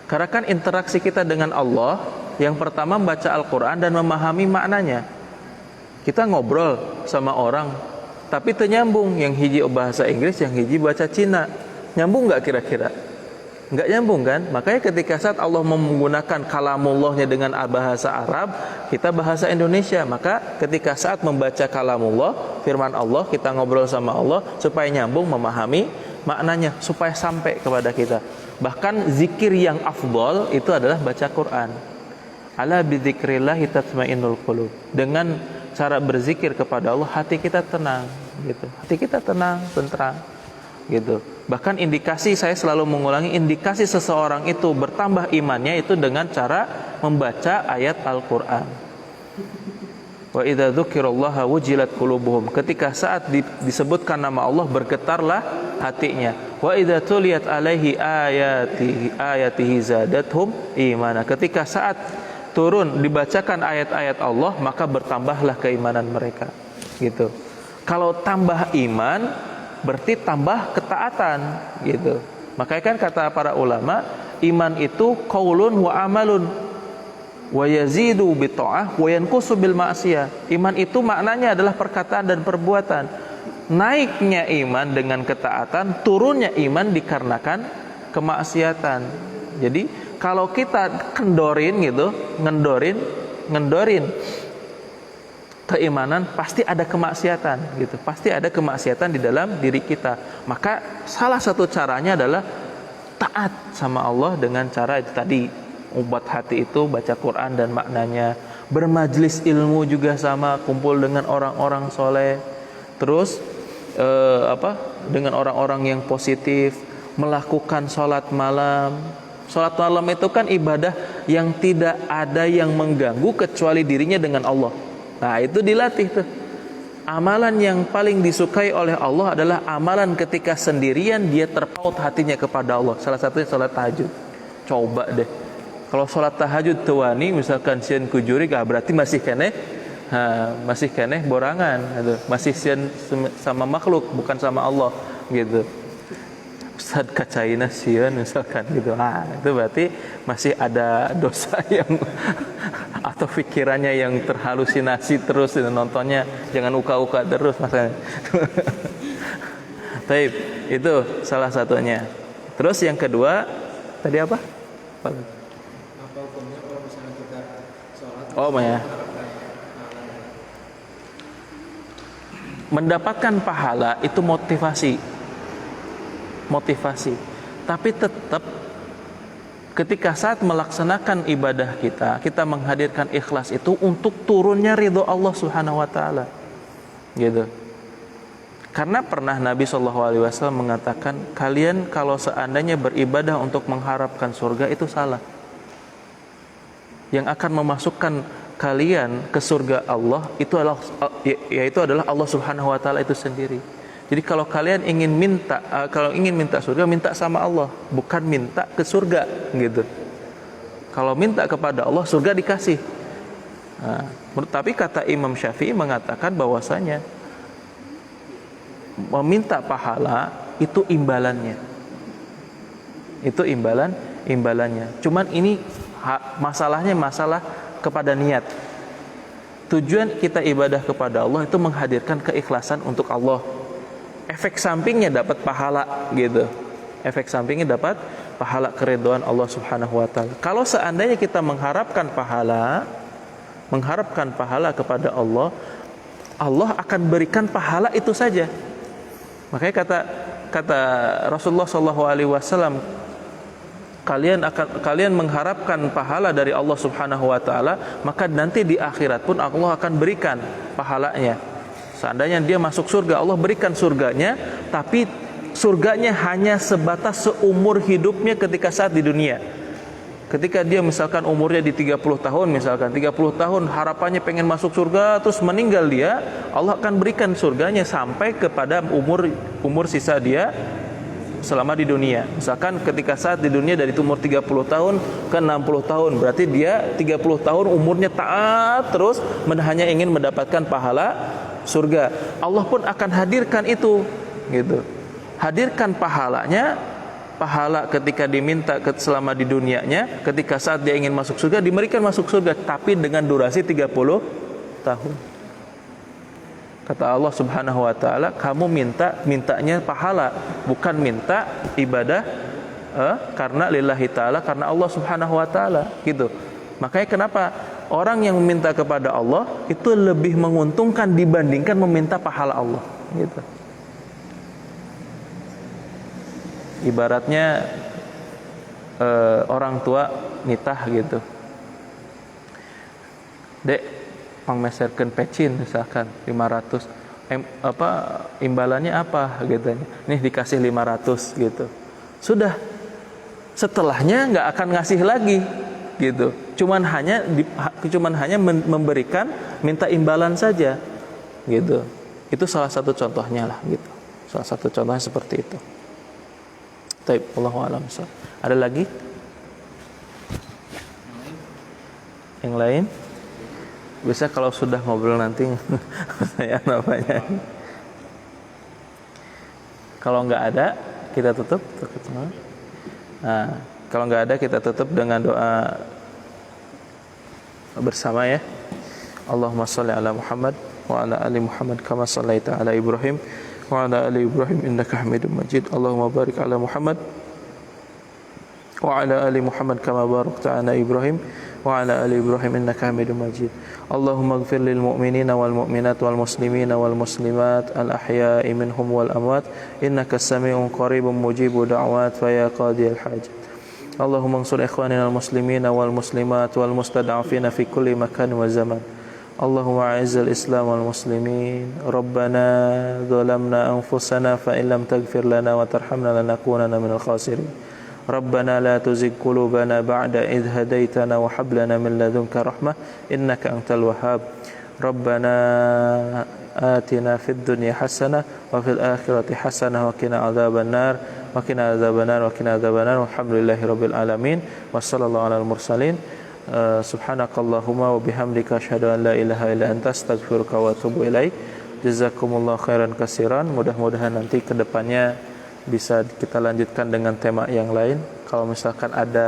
Karena kan interaksi kita dengan Allah, yang pertama membaca Al-Quran dan memahami maknanya. Kita ngobrol sama orang, tapi ternyambung, yang hiji bahasa Inggris, yang hiji bahasa Cina. Nyambung nggak kira-kira? Nggak nyambung kan? Makanya ketika saat Allah menggunakan kalamullahnya dengan bahasa Arab, kita bahasa Indonesia. Maka ketika saat membaca kalamullah, firman Allah, kita ngobrol sama Allah supaya nyambung, memahami maknanya, supaya sampai kepada kita. Bahkan zikir yang afdol itu adalah baca Quran. Ala bidzikrillahi tatmainnul qulub. Dengan cara berzikir kepada Allah, hati kita tenang gitu. Hati kita tenang, tentram. gitu. Bahkan indikasi, saya selalu mengulangi, indikasi seseorang itu bertambah imannya itu dengan cara membaca ayat Al-Qur'an. Wa idza dzukirallaha wajilat qulubuhum, ketika saat disebutkan nama Allah bergetarlah hatinya. Wa idza tuliyat alaihi ayatihi zadathum imana, ketika saat turun dibacakan ayat-ayat Allah maka bertambahlah keimanan mereka, gitu. Kalau tambah iman berarti tambah ketaatan, gitu. Makanya kan kata para ulama, iman itu qaulun wa amalun wa yazidu bi ta'ah wa yanqusu bil ma'siyah. Iman itu maknanya adalah perkataan dan perbuatan. Naiknya iman dengan ketaatan, turunnya iman dikarenakan kemaksiatan. Jadi kalau kita kendorin gitu, ngendorin keimanan, pasti ada kemaksiatan gitu. Pasti ada kemaksiatan di dalam diri kita. Maka salah satu caranya adalah taat sama Allah dengan cara itu tadi. Obat hati itu baca Quran dan maknanya. Bermajlis ilmu juga sama, kumpul dengan orang-orang soleh. Terus dengan orang-orang yang positif, melakukan sholat malam. Sholat malam itu kan ibadah yang tidak ada yang mengganggu kecuali dirinya dengan Allah. Nah itu dilatih tuh. Amalan yang paling disukai oleh Allah adalah amalan ketika sendirian dia terpaut hatinya kepada Allah. Salah satunya sholat tahajud. Coba deh, kalau sholat tahajud tuani misalkan sian kujuri, berarti masih keneh borangan gitu. Masih sian sama makhluk, bukan sama Allah gitu. Ustaz kacaina sian misalkan gitu. Itu berarti masih ada dosa yang atau pikirannya yang terhalusinasi terus, nontonnya jangan uka-uka terus maksudnya. Taib, itu salah satunya. Terus yang kedua tadi apa? Apa hukumnya kalau misalnya kita sholat? Oh ya. Mendapatkan pahala itu motivasi. Tapi tetap ketika saat melaksanakan ibadah kita menghadirkan ikhlas itu untuk turunnya ridho Allah Subhanahu wa taala. Gitu. Karena pernah Nabi SAW mengatakan, kalian kalau seandainya beribadah untuk mengharapkan surga itu salah. Yang akan memasukkan kalian ke surga Allah itu adalah Allah Subhanahu wa taala itu sendiri. Jadi kalau kalian ingin minta surga, minta sama Allah, bukan minta ke surga, gitu. Kalau minta kepada Allah, surga dikasih. Tapi kata Imam Syafi'i mengatakan bahwasanya meminta pahala itu imbalannya. Itu imbalannya. Cuman ini masalahnya masalah kepada niat. Tujuan kita ibadah kepada Allah itu menghadirkan keikhlasan untuk Allah. Efek sampingnya dapat pahala, gitu. Efek sampingnya dapat pahala keridhaan Allah Subhanahu wa taala. Kalau seandainya kita mengharapkan pahala kepada Allah, Allah akan berikan pahala itu saja. Makanya kata Rasulullah SAW, kalian mengharapkan pahala dari Allah Subhanahu wa taala, maka nanti di akhirat pun Allah akan berikan pahalanya. Seandainya dia masuk surga, Allah berikan surganya, tapi surganya hanya sebatas seumur hidupnya ketika saat di dunia. Ketika dia misalkan umurnya di 30 tahun, misalkan 30 tahun harapannya pengen masuk surga, terus meninggal dia, Allah akan berikan surganya sampai kepada umur sisa dia selama di dunia. Misalkan ketika saat di dunia dari umur 30 tahun ke 60 tahun, berarti dia 30 tahun umurnya taat terus, hanya ingin mendapatkan pahala surga. Allah pun akan hadirkan itu, gitu. Hadirkan pahalanya, pahala ketika diminta selama di dunianya, ketika saat dia ingin masuk surga diberikan masuk surga, tapi dengan durasi 30 tahun. Kata Allah Subhanahu wa taala, kamu mintanya pahala, bukan minta ibadah karena lillahi taala, karena Allah Subhanahu wa taala, gitu. Makanya kenapa orang yang meminta kepada Allah itu lebih menguntungkan dibandingkan meminta pahala Allah, gitu. Ibaratnya orang tua nitah gitu. Dek, pangmeserkeun pecin misalkan 500. imbalannya apa gitu. Nih dikasih 500 gitu. Sudah. Setelahnya nggak akan ngasih lagi gitu. Cuman hanya memberikan, minta imbalan saja gitu. Itu salah satu contohnya lah gitu. Salah satu contohnya seperti itu. Taib, wallahu a'lam. Ada lagi? Yang lain? Bisa kalau sudah ngobrol nanti saya namanya. Kalau nggak ada, kita tutup. Nah, kalau nggak ada kita tutup dengan doa bersama ya. Allahumma shalli ala Muhammad wa ala ali Muhammad kama shallaita ala Ibrahim wa ala ali Ibrahim innaka Hamidum Majid. Allahumma barik ala Muhammad wa ala ali Muhammad kama barakta ala Ibrahim wa ala ali Ibrahim innaka Hamidum Majid. Allahumma ighfir lil mu'minina wal mu'minat wal muslimina wal muslimat al ahya'i minhum wal amwat innaka sami'un qaribun mujibud da'wat fa ya qadiyal hajat. Allahumma ansur ikhwanina al muslimina wal muslimat wal mustad'afina fi kulli makan wa zaman. Allahumma a'izzal islam wal muslimin. Rabbana zalamna anfusana fa in lam taghfir lana wa tarhamna lanakunanna minal khasirin. ربنا لا تزغ قلوبنا بعد إذ هديتنا وهب لنا من لدنك رحمة إنك أنت الوهاب ربنا آتنا في الدنيا حسنة وفي الآخرة حسنة وقنا عذاب النار والحمد لله رب العالمين وصلى الله على المرسلين سبحانك اللهم وبحمدك أشهد أن لا إله إلا أنت أستغفرك وأتوب إليك jazakumullah khairan katsiran. Mudah-mudahan nanti kedepannya bisa kita lanjutkan dengan tema yang lain. Kalau misalkan ada